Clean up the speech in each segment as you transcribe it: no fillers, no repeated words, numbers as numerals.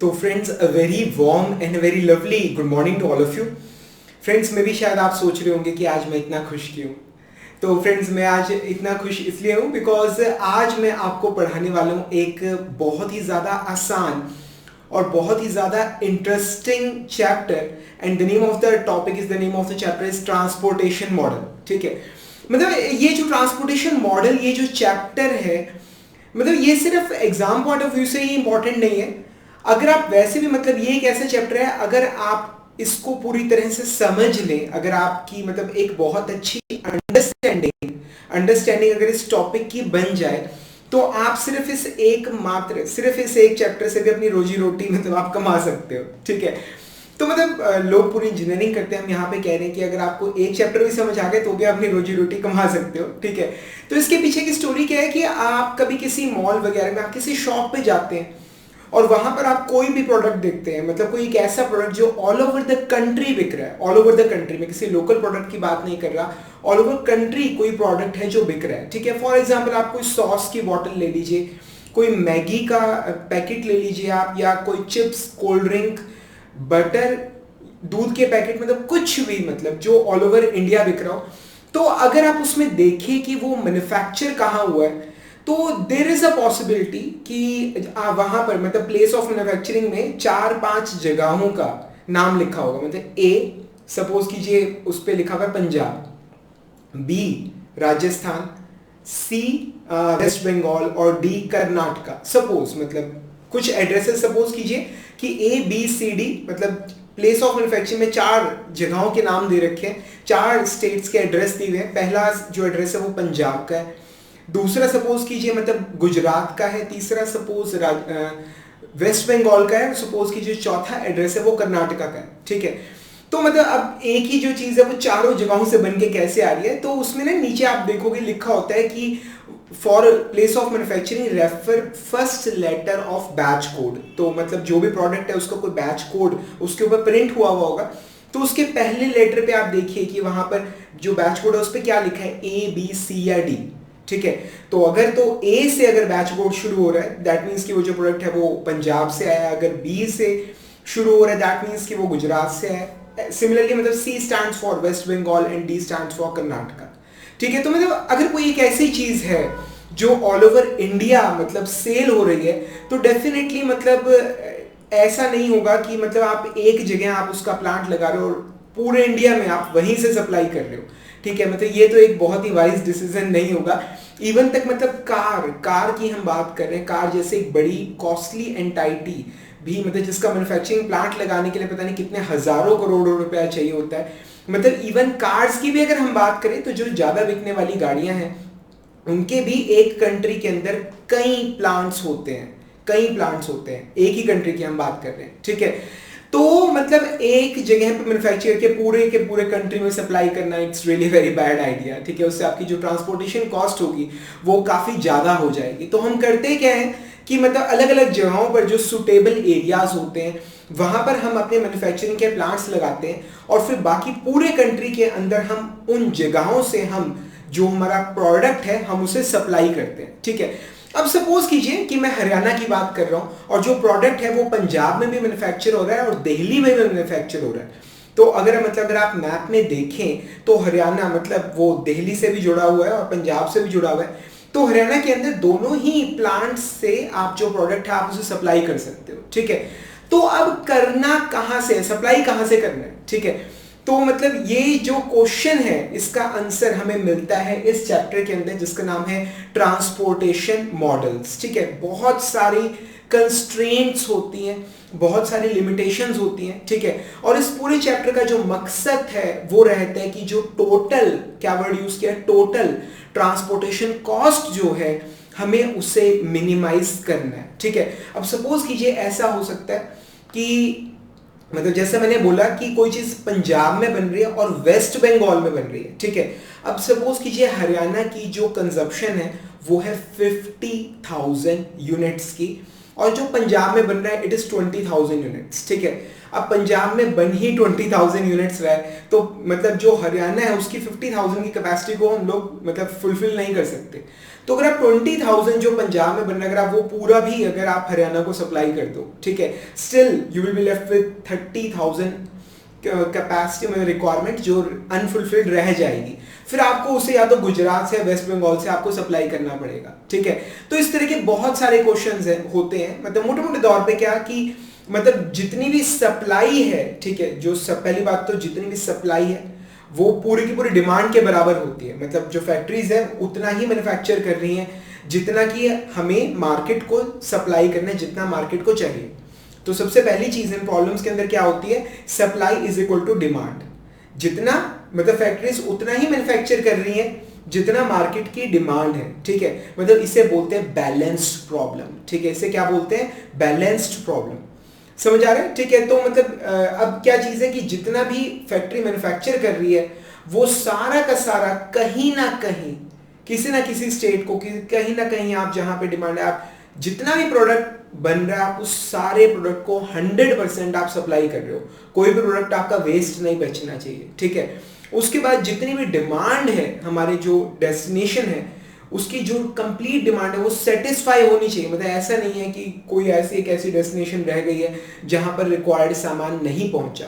तो friends, a very warm and very lovely good morning to all of you. Friends, मे भी शायद आप सोच रहे होंगे कि आज मैं इतना खुश क्यों। तो फ्रेंड्स, मैं आज इतना खुश इसलिए हूँ बिकॉज आज मैं आपको पढ़ाने वाला हूँ एक बहुत ही ज़्यादा आसान और बहुत ही ज़्यादा interesting chapter. And the name of the topic is the name of the chapter is transportation model. ठीक है, मतलब ये जो ट्रांसपोर्टेशन मॉडल, ये जो चैप्टर है, मतलब ये सिर्फ एग्जाम पॉइंट ऑफ व्यू से ही इंपॉर्टेंट नहीं है। अगर आप वैसे भी, मतलब ये एक ऐसा चैप्टर है, अगर आप इसको पूरी तरह से समझ लें, अगर आपकी मतलब एक बहुत अच्छी अंडरस्टैंडिंग अंडरस्टैंडिंग अगर इस टॉपिक की बन जाए, तो आप सिर्फ इस एक चैप्टर से भी अपनी रोजी रोटी मतलब आप कमा सकते हो। ठीक है, तो मतलब लोग पूरी इंजीनियरिंग करते हैं, हम यहाँ पे कह रहे हैं कि अगर आपको एक चैप्टर भी समझ आ गए तो भी आप अपनी रोजी रोटी कमा सकते हो। ठीक है, तो इसके पीछे की स्टोरी क्या है कि आप कभी किसी मॉल वगैरह में, आप किसी शॉप पे जाते हैं और वहां पर आप कोई भी प्रोडक्ट देखते हैं, मतलब कोई एक ऐसा प्रोडक्ट जो ऑल ओवर द कंट्री बिक रहा है। ऑल ओवर द कंट्री में किसी लोकल प्रोडक्ट की बात नहीं कर रहा, ऑल ओवर कंट्री कोई प्रोडक्ट है जो बिक रहा है। ठीक है, फॉर एग्जाम्पल आप कोई सॉस की बॉटल ले लीजिए, कोई मैगी का पैकेट ले लीजिए आप, या कोई चिप्स, कोल्ड ड्रिंक, बटर, दूध के पैकेट, मतलब कुछ भी, मतलब जो ऑल ओवर इंडिया बिक रहा हो। तो अगर आप उसमें देखें कि वो मैन्युफैक्चर कहाँ हुआ है, तो देर इज अ पॉसिबिलिटी कि वहां पर मतलब प्लेस ऑफ मैन्युफैक्चरिंग में 4-5 जगहों का नाम लिखा होगा। मतलब ए, सपोज कीजिए उस पर लिखा हुआ पंजाब, बी राजस्थान, सी वेस्ट बंगाल और डी कर्नाटका। सपोज मतलब कुछ एड्रेसेस सपोज कीजिए कि ए बी सी डी, मतलब प्लेस ऑफ मैन्युफैक्चरिंग में 4 जगहों के नाम दे रखे हैं, 4 स्टेट्स के एड्रेस दिए हुए हैं। पहला जो एड्रेस है वो पंजाब का है, दूसरा सपोज कीजिए मतलब गुजरात का है, तीसरा सपोज वेस्ट बंगाल का है, सपोज कीजिए चौथा एड्रेस है वो कर्नाटका का है। ठीक है, तो मतलब अब एक ही जो चीज़ है वो चारों जगहों से बन के कैसे आ रही है, तो उसमें ना नीचे आप देखोगे लिखा होता है कि for place of manufacturing refer first letter of batch code. तो मतलब जो भी प्रोडक्ट है उसका कोई बैच कोड उसके ऊपर प्रिंट हुआ होगा, तो उसके पहले लेटर पे आप देखिए कि वहां पर जो बैच कोड है उस पर क्या लिखा है, ए बी सी या डी। ठीक है, तो अगर तो ए से अगर बैच कोड शुरू हो रहा है, दैट मीन्स कि वो जो प्रोडक्ट है वो पंजाब से आया। अगर बी से शुरू हो रहा है, दैट मीन्स कि वो गुजरात से आया। सिमिलरली मतलब C stands for West Bengal and D stands for Karnataka. ठीक है, तो मतलब अगर कोई एक ऐसी चीज है जो ऑल ओवर इंडिया मतलब सेल हो रही है, तो डेफिनेटली मतलब ऐसा नहीं होगा कि मतलब आप एक जगह आप उसका प्लांट लगा रहे हो और पूरे इंडिया में आप वहीं से सप्लाई कर रहे हो। ठीक है, मतलब ये तो एक बहुत ही वाइज डिसीजन नहीं होगा। इवन तक मतलब कार की हम बात कर रहे हैं, कार जैसे एक बड़ी कॉस्टली एंटाइटी भी, मतलब जिसका मैन्युफैक्चरिंग प्लांट लगाने के लिए पता नहीं कितने हजारों करोड़ों रुपया चाहिए होता है। मतलब इवन कार्स की भी अगर हम बात करें, तो जो ज्यादा बिकने वाली गाड़ियां हैं उनके भी एक कंट्री के अंदर कई प्लांट्स होते हैं, एक ही कंट्री की हम बात कर रहे हैं। ठीक है, तो मतलब एक जगह पे मैन्युफैक्चर के पूरे कंट्री में सप्लाई करना it's really very bad idea. ठीक है, उससे आपकी जो ट्रांसपोर्टेशन कॉस्ट होगी वो काफ़ी ज़्यादा हो जाएगी। तो हम करते क्या है कि मतलब अलग अलग जगहों पर जो सुटेबल एरियाज होते हैं वहां पर हम अपने मैन्युफैक्चरिंग के प्लांट्स लगाते हैं, और फिर बाकी पूरे कंट्री के अंदर हम उन जगहों से हम जो हमारा प्रोडक्ट है हम उसे सप्लाई करते हैं। ठीक है, अब सपोज कीजिए कि मैं हरियाणा की बात कर रहा हूं और जो प्रोडक्ट है वो पंजाब में भी मैन्युफैक्चर हो रहा है और दिल्ली में भी मैन्युफैक्चर हो रहा है। तो अगर आप मैप में देखें तो हरियाणा मतलब वो दिल्ली से भी जुड़ा हुआ है और पंजाब से भी जुड़ा हुआ है। तो हरियाणा के अंदर दोनों ही प्लांट से आप जो प्रोडक्ट है आप उसे सप्लाई कर सकते हो। ठीक है, तो अब करना कहां से, सप्लाई कहां से करना है। ठीक है, तो मतलब ये जो क्वेश्चन है इसका आंसर हमें मिलता है इस चैप्टर के अंदर जिसका नाम है ट्रांसपोर्टेशन मॉडल्स। ठीक है, बहुत सारी कंस्ट्रेंट्स होती हैं, बहुत सारी लिमिटेशंस होती हैं। ठीक है, और इस पूरे चैप्टर का जो मकसद है वो रहता है कि जो टोटल, क्या वर्ड यूज किया, टोटल ट्रांसपोर्टेशन कॉस्ट जो है हमें उसे मिनिमाइज करना है। ठीक है, अब सपोज कीजिए ऐसा हो सकता है कि मतलब जैसे मैंने बोला कि कोई चीज पंजाब में बन रही है और वेस्ट बंगाल में बन रही है। ठीक है, अब सपोज कीजिए हरियाणा की जो कंजप्शन है वो है 50,000 यूनिट्स की, और जो पंजाब में बन रहा है इट इज 20,000 यूनिट्स, ठीक है। अब पंजाब में बन ही 20,000 यूनिट्स रहा है, तो मतलब जो हरियाणा है उसकी 50,000 की कैपेसिटी को हम लोग मतलब फुलफिल नहीं कर सकते। तो अगर आप 20,000 जो पंजाब में बन रहा है अगर आप वो पूरा भी अगर आप हरियाणा को सप्लाई कर दो, ठीक है, still you will be left with 30,000 capacity में रिक्वायरमेंट जो अनफुलफिल्ड रह जाएगी। फिर आपको उसे या तो गुजरात से वेस्ट बंगाल से आपको सप्लाई करना पड़ेगा, ठीक है। तो इस तरह के बहुत सारे क्वेश्चंस होते हैं, मतलब मोटे मोटे तौर पे क्या कि मतलब जितनी भी सप्लाई है, ठीक है, जो पहली बात तो जितनी भी सप्लाई है वो पूरी की पूरी डिमांड के बराबर होती है। मतलब जो फैक्ट्रीज है उतना ही मैन्युफैक्चर कर रही हैं जितना कि हमें मार्केट को सप्लाई करना है, जितना मार्केट को चाहिए। तो सबसे पहली चीज इन प्रॉब्लम्स के अंदर क्या होती है, supply is equal to demand. जितना मतलब फैक्ट्रीज उतना ही मैन्युफैक्चर कर रही हैं जितना मार्केट की डिमांड है, ठीक है। मतलब इसे बोलते हैं बैलेंस्ड प्रॉब्लम, ठीक है। इसे क्या बोलते हैं, बैलेंस्ड प्रॉब्लम। समझ आ रहा है, ठीक है। तो मतलब अब क्या चीज है कि जितना भी फैक्ट्री मैन्युफैक्चर कर रही है वो सारा का सारा कहीं ना कहीं किसी ना किसी स्टेट को कहीं ना कहीं आप जहां पे डिमांड है, आप जितना भी प्रोडक्ट बन रहा है आप उस सारे प्रोडक्ट को 100% आप सप्लाई कर रहे हो। कोई भी प्रोडक्ट आपका वेस्ट नहीं बचना चाहिए, ठीक है। उसके बाद जितनी भी डिमांड है हमारे जो डेस्टिनेशन है उसकी जो कंप्लीट डिमांड है वो सेटिस्फाई होनी चाहिए। मतलब ऐसा नहीं है कि कोई एक ऐसी डेस्टिनेशन रह गई है जहां पर रिक्वायर्ड सामान नहीं पहुंचा।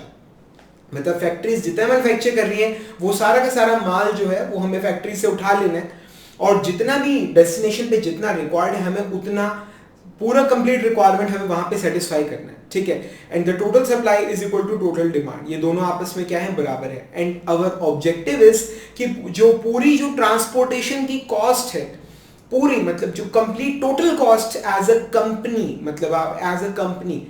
मतलब फैक्ट्रीज जितना मैन्युफैक्चर कर रही है वो सारा का सारा माल जो है वो हमें फैक्ट्री से उठा लेना है, और जितना भी डेस्टिनेशन पे जितना रिक्वायर्ड है हमें उतना पूरा कंप्लीट रिक्वायरमेंट हमें वहां पे सेटिस्फाई करना है, ठीक है। And the total supply is equal to total demand, ये दोनों आपस में क्या है, बराबर है। एंड आवर ऑब्जेक्टिव इज कि जो पूरी जो ट्रांसपोर्टेशन की कॉस्ट है पूरी, मतलब जो complete total cost as a company, मतलब आप एज अ कंपनी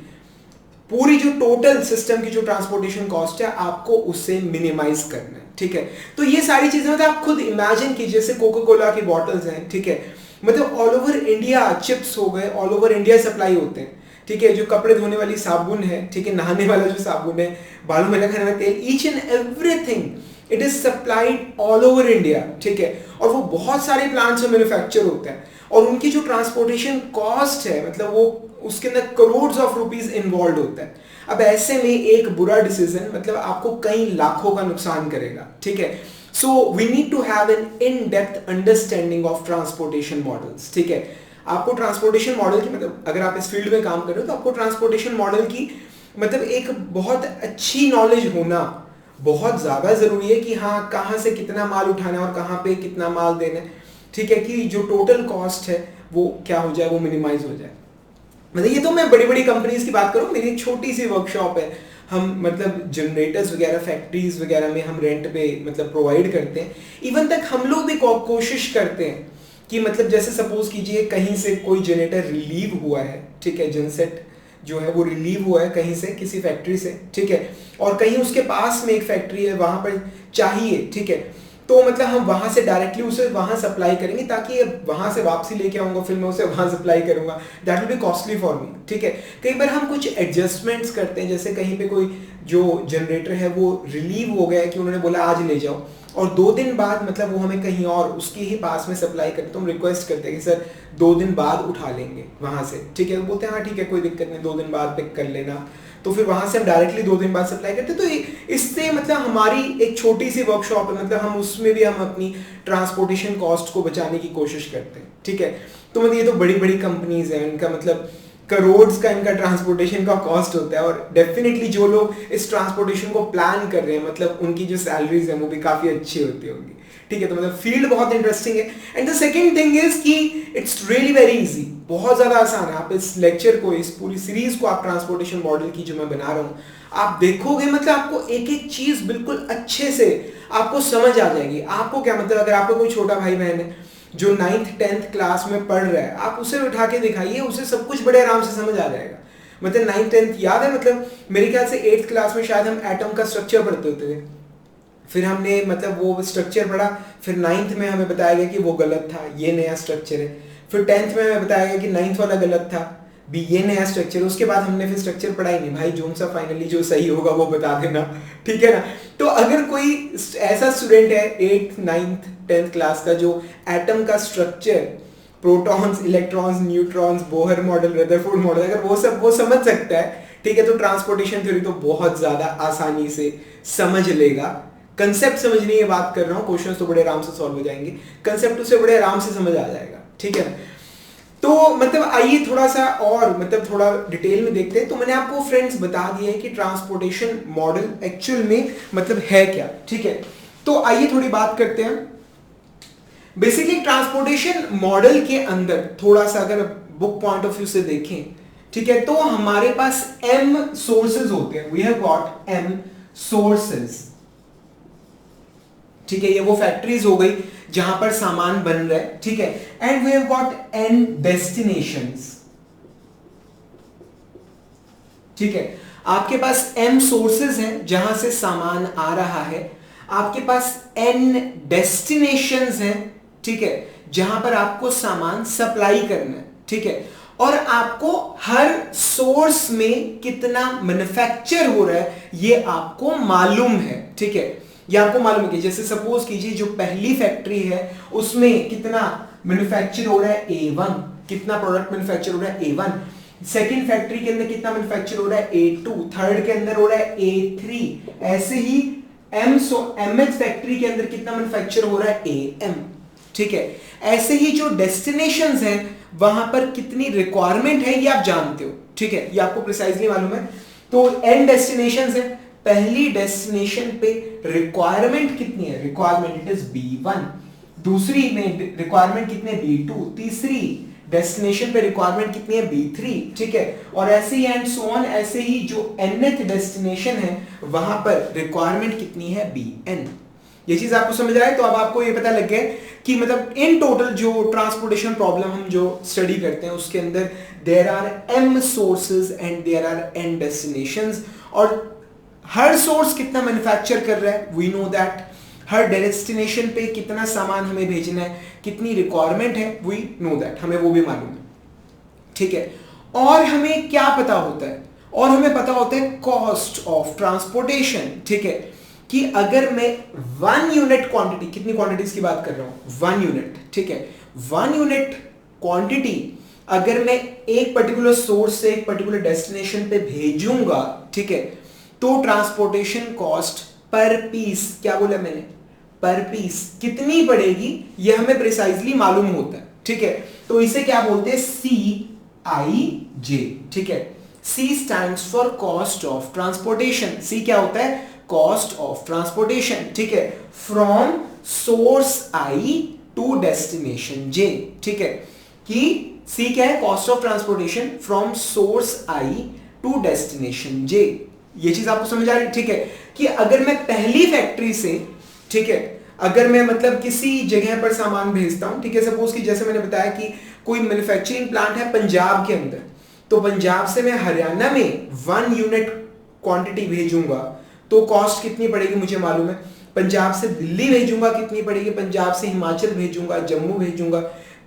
पूरी जो टोटल सिस्टम की जो ट्रांसपोर्टेशन कॉस्ट है आपको उससे मिनिमाइज करना है, ठीक है। तो ये सारी चीजें मतलब आप खुद इमेजिन कीजिए, जैसे कोका कोला की बॉटल्स हैं, ठीक है, मतलब ऑल ओवर इंडिया चिप्स हो गए, ऑल ओवर इंडिया सप्लाई होते हैं, ठीक है। जो कपड़े धोने वाली साबुन है, ठीक है, नहाने वाला जो साबुन है, बालों में लगाने वाला तेल, each and everything it is supplied all over India, ठीक है। और वो बहुत सारे प्लांट्स में मैन्युफैक्चर होता है और उनकी जो ट्रांसपोर्टेशन कॉस्ट है मतलब वो उसके अंदर करोड़ ऑफ रुपीज इन्वॉल्व होता है। अब ऐसे में एक बुरा डिसीजन मतलब आपको कई लाखों का नुकसान करेगा, ठीक है। So we need to have an in depth understanding of transportation models, ठीक है। आपको ट्रांसपोर्टेशन मॉडल की मतलब अगर आप इस फील्ड में काम कर रहे हो तो आपको ट्रांसपोर्टेशन मॉडल की मतलब एक बहुत अच्छी नॉलेज होना बहुत ज्यादा जरूरी है कि हाँ कहाँ से कितना माल उठाना है और कहाँ पे कितना माल देना है, ठीक है, कि जो टोटल कॉस्ट है वो क्या हो जाए, वो मिनिमाइज हो जाए। मतलब ये तो मैं बड़ी बड़ी कंपनीज की बात करूँ, मेरी एक छोटी सी वर्कशॉप है, हम मतलब जनरेटर्स वगैरह फैक्ट्रीज वगैरह में हम रेंट पे मतलब प्रोवाइड करते हैं। इवन तक हम लोग भी कोशिश करते हैं कि मतलब जैसे सपोज कीजिए कहीं से कोई जनरेटर रिलीव हुआ है, ठीक है, जनसेट जो है वो रिलीव हुआ है कहीं से किसी फैक्ट्री से, ठीक है, और कहीं उसके पास में एक फैक्ट्री है वहां पर चाहिए, ठीक है, तो मतलब हम वहां से डायरेक्टली उसे वहां सप्लाई करेंगे ताकि वहां से वापसी लेके आऊंगा फिर मैं उसे वहां सप्लाई करूंगा, that will B costly for me, ठीक है। कई बार हम कुछ एडजस्टमेंट्स करते हैं, जैसे कहीं पे कोई जो जनरेटर है वो रिलीव हो गया है कि उन्होंने बोला आज ले जाओ और 2 दिन बाद मतलब वो हमें कहीं और उसके ही पास में सप्लाई करते, तो हम रिक्वेस्ट करते हैं कि सर 2 दिन बाद उठा लेंगे वहां से, ठीक है, वो बोलते हैं हाँ ठीक है कोई दिक्कत नहीं 2 दिन बाद पिक कर लेना, तो फिर वहां से हम डायरेक्टली 2 दिन बाद सप्लाई करते हैं। तो इससे मतलब हमारी एक छोटी सी वर्कशॉप है, मतलब हम उसमें भी हम अपनी ट्रांसपोर्टेशन कॉस्ट को बचाने की कोशिश करते हैं, ठीक है। तो मतलब ये तो बड़ी बड़ी कंपनीज हैं, इनका मतलब करोड़ का इनका ट्रांसपोर्टेशन का कॉस्ट होता है, और डेफिनेटली जो लोग इस ट्रांसपोर्टेशन को प्लान कर रहे हैं मतलब उनकी जो सैलरीज है वो भी काफी अच्छी होती होंगी, ठीक है। तो मतलब फील्ड बहुत इंटरेस्टिंग है। And the second thing is कि इट्स रियली वेरी इजी, बहुत ज्यादा आसान है। आप इस लेक्चर को, इस पूरी सीरीज को आप ट्रांसपोर्टेशन मॉडल की जो मैं बना रहा हूँ आप देखोगे मतलब आपको एक एक चीज बिल्कुल अच्छे से आपको समझ आ जाएगी। आपको क्या मतलब अगर आपका कोई छोटा भाई बहन है जो 9th 10th क्लास में पढ़ रहा है, आप उसे उठा के दिखाइए, उसे सब कुछ बड़े आराम से समझ आ जाएगा। मतलब 9th 10th याद है, मतलब मेरे ख्याल से 8th क्लास में शायद हम एटम का स्ट्रक्चर पढ़ते होते थे, फिर हमने मतलब वो स्ट्रक्चर पढ़ा, फिर 9th में हमें बताया गया कि वो गलत था, ये नया स्ट्रक्चर है, फिर 10th में हमें बताया गया कि 9th वाला गलत था भी, ये नया स्ट्रक्चर। उसके बाद हमने फिर स्ट्रक्चर पढ़ा ही नहीं, भाई जोन सा फाइनली जो सही होगा वो बता देना, ठीक है ना। तो अगर कोई ऐसा स्टूडेंट है 8th 9th 10th क्लास का जो एटम का structure protons, electrons, neutrons, Bohr model, Rutherford model, अगर वो समझ सकता है, ठीक है, तो ट्रांसपोर्टेशन थ्योरी तो बहुत ज्यादा आसानी से समझ लेगा। कंसेप्ट समझने की बात कर रहा हूं, क्वेश्चंस तो बड़े आराम से सॉल्व हो जाएंगे, कंसेप्ट उसे बड़े आराम से समझ आ जाएगा, ठीक है। तो मतलब आइए थोड़ा सा और मतलब थोड़ा डिटेल में देखते हैं। तो मैंने आपको फ्रेंड्स बता दिया है कि ट्रांसपोर्टेशन मॉडल एक्चुअल में मतलब है क्या, ठीक है। तो आइए थोड़ी बात करते हैं। बेसिकली ट्रांसपोर्टेशन मॉडल के अंदर थोड़ा सा अगर बुक पॉइंट ऑफ व्यू से देखें, ठीक है, तो हमारे पास m सोर्सेज होते हैं, we have got m sources, ठीक है, ये वो फैक्ट्रीज हो गई जहां पर सामान बन रहा है, ठीक है, and we have got n destinations, ठीक है। आपके पास m सोर्सेज हैं जहां से सामान आ रहा है, आपके पास n डेस्टिनेशंस हैं, ठीक है, जहां पर आपको सामान सप्लाई करना है, ठीक है, और आपको हर सोर्स में कितना मैन्युफैक्चर हो रहा है ये आपको मालूम है, ठीक है, ये आपको मालूम है कि जैसे सपोज कीजिए जो पहली फैक्ट्री है उसमें कितना मैन्युफैक्चर हो रहा है A1, कितना प्रोडक्ट मैन्युफैक्चर हो रहा है A1, सेकंड फैक्ट्री के अंदर कितना मैन्युफैक्चर हो रहा है A2, थर्ड के अंदर हो रहा है A3, ऐसे ही mth फैक्ट्री के अंदर कितना मैन्युफैक्चर हो रहा है AM, ठीक है। ऐसे ही जो डेस्टिनेशंस हैं वहां पर कितनी रिक्वायरमेंट है ये आप जानते हो, ठीक है, ये आपको प्रिसाइजली मालूम है। तो n डेस्टिनेशंस है, पहली डेस्टिनेशन पे रिक्वायरमेंट कितनी है, रिक्वायरमेंट इट इज B1, दूसरी में रिक्वायरमेंट कितनी है B2, तीसरी डेस्टिनेशन पे रिक्वायरमेंट कितनी है B3, ठीक है, और ऐसे ही एंड सो ऑन, ऐसे ही जो nth डेस्टिनेशन है वहां पर रिक्वायरमेंट कितनी है Bn। ये चीज आपको समझ रहा है। तो अब आपको ये पता लग गया कि मतलब इन टोटल जो ट्रांसपोर्टेशन प्रॉब्लम हम जो स्टडी करते हैं उसके अंदर there are m sources and there are n destinations, और हर सोर्स कितना मैन्युफैक्चर कर रहा है वी नो दैट, हर डेस्टिनेशन पे कितना सामान हमें भेजना है, कितनी रिक्वायरमेंट है वी नो दैट, हमें वो भी मालूम है, ठीक है। और हमें क्या पता होता है, और हमें पता होता है कॉस्ट ऑफ ट्रांसपोर्टेशन, ठीक है, कि अगर मैं 1 यूनिट क्वांटिटी, कितनी क्वांटिटीज की बात कर रहा हूं 1 यूनिट, ठीक है, 1 यूनिट क्वांटिटी अगर मैं एक पर्टिकुलर सोर्स से एक पर्टिकुलर डेस्टिनेशन पे भेजूंगा, ठीक है, तो ट्रांसपोर्टेशन कॉस्ट पर पीस, क्या बोला मैंने, पर पीस कितनी पड़ेगी ये हमें प्रिसाइजली मालूम होता है, ठीक है। तो इसे क्या बोलते हैं CIJ, ठीक है, C stands for cost of transportation, C क्या होता है, कॉस्ट ऑफ ट्रांसपोर्टेशन, ठीक है, from source I to destination J, ठीक है, कि C क्या है, cost of transportation from source I to destination J। ये चीज आपको समझ आ रही है, ठीक है, कि अगर मैं पहली फैक्ट्री से, ठीक है, अगर मैं मतलब किसी जगह पर सामान भेजता हूं, ठीक है, सपोज कि जैसे मैंने बताया कि कोई मैन्युफैक्चरिंग प्लांट है पंजाब के अंदर, तो पंजाब से मैं हरियाणा में 1 यूनिट क्वांटिटी भेजूंगा तो कॉस्ट कितनी पड़ेगी मुझे मालूम है, पंजाब से दिल्ली भेजूंगा कितनी पड़ेगी, पंजाब से हिमाचल भेजूंगा, जम्मू भेजूंगा,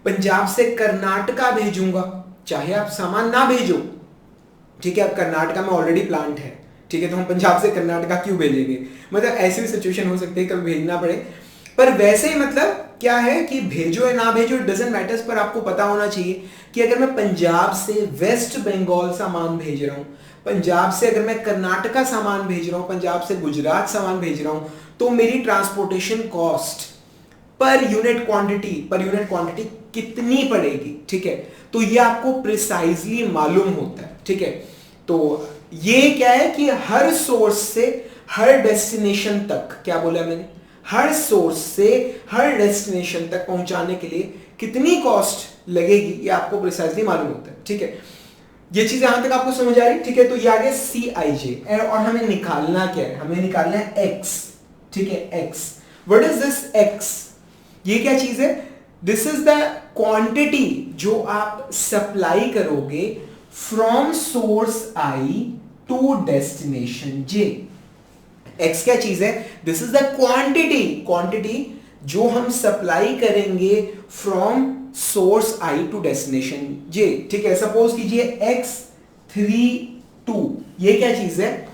पंजाब से कर्नाटका भेजूंगा, चाहे आप सामान ना भेजो, ठीक है, अब कर्नाटका में ऑलरेडी प्लांट है, ठीक है, तो हम पंजाब से कर्नाटका क्यों भेजेंगे, मतलब ऐसी भी सिचुएशन हो सकती है कभी भेजना पड़े, पर वैसे ही मतलब क्या है कि भेजो या ना भेजो इट डजंट मैटर्स, पर आपको पता होना चाहिए कि अगर मैं पंजाब से वेस्ट बंगाल सामान भेज रहा हूं, पंजाब से अगर मैं कर्नाटका सामान भेज रहा हूं, पंजाब से गुजरात सामान भेज रहा हूं, तो मेरी transportation cost per unit quantity कितनी पड़ेगी, ठीक है, तो ये आपको प्रिसाइजली मालूम होता है, ठीक है। तो ये क्या है कि हर सोर्स से हर डेस्टिनेशन तक, क्या बोला मैंने, हर सोर्स से हर डेस्टिनेशन तक पहुंचाने के लिए कितनी कॉस्ट लगेगी ये आपको प्रिसाइजली मालूम होता है, ठीक है। ये चीज यहां तक आपको समझ आ रही, ठीक है। तो ये आ गया CIJ, और हमें निकालना क्या है, हमें निकालना है X, ठीक है, X, what is this X, ये क्या चीज है, दिस इज द क्वांटिटी जो आप सप्लाई करोगे from source I to destination J। X क्या चीज है, दिस इज द क्वांटिटी जो हम सप्लाई करेंगे from source I to destination J, ठीक है। सपोज कीजिए X32, ये क्या चीज है,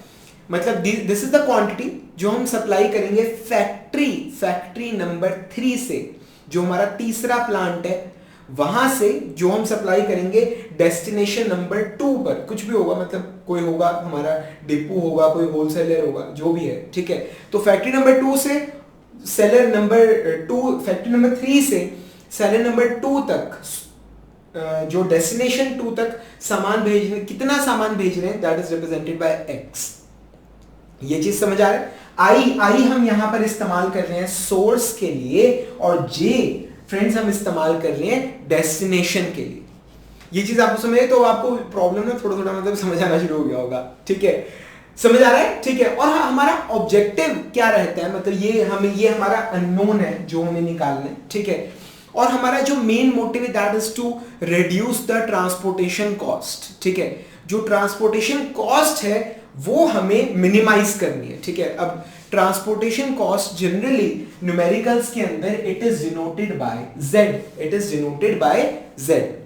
मतलब दिस इज द क्वांटिटी जो हम सप्लाई करेंगे फैक्ट्री नंबर 3 से, जो हमारा तीसरा प्लांट है वहां से जो हम सप्लाई करेंगे डेस्टिनेशन नंबर 2 पर, कुछ भी होगा, मतलब कोई होगा हमारा डिपो होगा, कोई होलसेलर होगा, जो भी है, ठीक है। तो फैक्ट्री नंबर 2 से सेलर नंबर 2, फैक्ट्री नंबर 3 से सेलर नंबर 2 तक, जो डेस्टिनेशन 2 तक सामान भेज रहे, कितना सामान भेज रहे हैं, that is represented by x. ये चीज समझ आ रहा है। आई हम यहां पर इस्तेमाल कर रहे हैं सोर्स के लिए, और जे फ्रेंड्स हम इस्तेमाल कर रहे हैं डेस्टिनेशन के लिए। ये चीज आपको समझ, तो आपको प्रॉब्लम ना थोड़ा थोड़ा मतलब समझ आना शुरू हो गया होगा, ठीक है, समझ आ रहा है, ठीक है। और हमारा ऑब्जेक्टिव क्या रहता है, मतलब ये हमारा अननोन है जो हमें निकालना है, ठीक है। और हमारा जो मेन मोटिव है that is to reduce the transportation cost, ठीक है। जो ट्रांसपोर्टेशन कॉस्ट है वो हमें मिनिमाइज करनी है, ठीक है। अब ट्रांसपोर्टेशन कॉस्ट जनरली न्यूमेरिकल्स के अंदर it is denoted by Z, it is denoted by Z.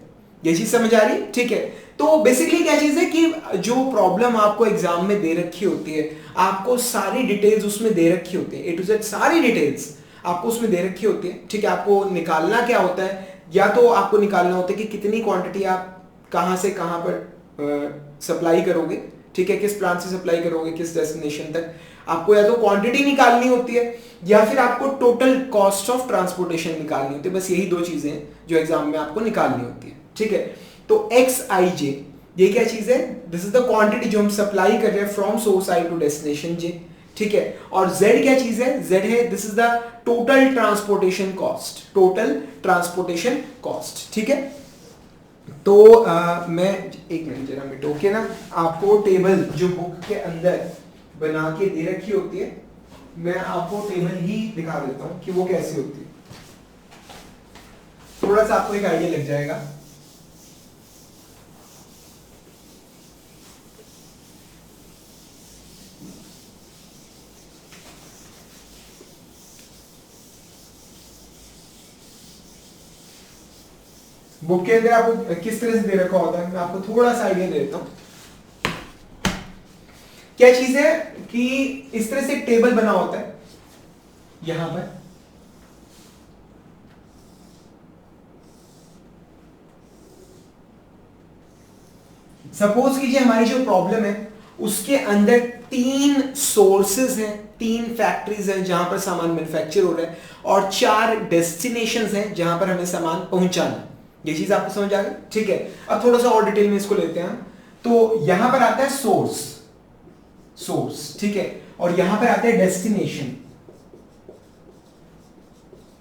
ये चीज समझ आ रही, ठीक है। तो बेसिकली क्या चीज है कि जो प्रॉब्लम आपको एग्जाम में दे रखी होती है, आपको सारी डिटेल्स उसमें दे रखी होती है, ए टू जेड सारी डिटेल्स आपको उसमें दे रखी होती है, ठीक है। आपको निकालना क्या होता है, या तो आपको निकालना होता है कि कितनी क्वांटिटी आप कहां से कहां पर सप्लाई करोगे, ठीक है, किस प्लांट से सप्लाई करोगे, किस डेस्टिनेशन तक। आपको या तो क्वांटिटी निकालनी होती है, या फिर आपको टोटल कॉस्ट ऑफ ट्रांसपोर्टेशन निकालनी होती है। बस यही दो चीजें हैं जो एग्जाम में आपको निकालनी होती है, ठीक है। तो एक्स आई जे ये क्या चीज है, दिस इज द क्वांटिटी जो हम सप्लाई कर रहे हैं from source I to destination J, ठीक है। और z क्या चीज है, z है this is the total transportation cost, total transportation cost, ठीक है। तो मैं एक मिनट जरा मिटो के ना आपको टेबल जो बुक के अंदर बना के दे रखी होती है, मैं आपको टेबल ही दिखा देता हूं कि वो कैसी होती है, थोड़ा सा आपको एक आइडिया लग जाएगा। बुक के अंदर आपको किस तरह से दे रखा होता है, मैं आपको थोड़ा सा आइडिया दे देता हूं। क्या चीज है कि इस तरह से एक टेबल बना होता है यहां पर, सपोज कीजिए हमारी जो प्रॉब्लम है उसके अंदर 3 सोर्सेज हैं, 3 फैक्ट्रीज हैं जहां पर सामान मैन्युफैक्चर हो रहा है, और 4 डेस्टिनेशंस हैं जहां पर हमें सामान पहुंचाना है। ये चीज आपको समझ आ गई, ठीक है। अब थोड़ा सा और डिटेल में इसको लेते हैं। तो यहां पर आता है सोर्स, ठीक है, और यहां पर आता है डेस्टिनेशन,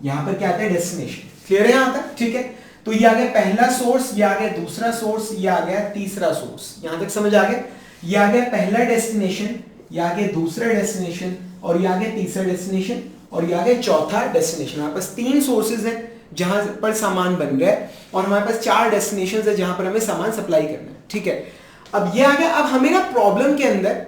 यहां पर क्या आता है डेस्टिनेशन, क्लियर है यहां तक, ठीक है। तो ये आ गया पहला सोर्स, ये आ गया दूसरा सोर्स, ये आ गया तीसरा सोर्स, यहां तक समझ आ गया। ये आ गया पहला डेस्टिनेशन, ये आ गया दूसरा डेस्टिनेशन, और ये आ गया तीसरा डेस्टिनेशन, और ये आ गया चौथा डेस्टिनेशन। हमारे पास 3 सोर्सेज हैं जहां पर सामान बन रहा है, और हमारे पास 4 डेस्टिनेशंस है जहां पर हमें सामान सप्लाई करना है, ठीक है। अब ये आ गया। अब हमें ना प्रॉब्लम के अंदर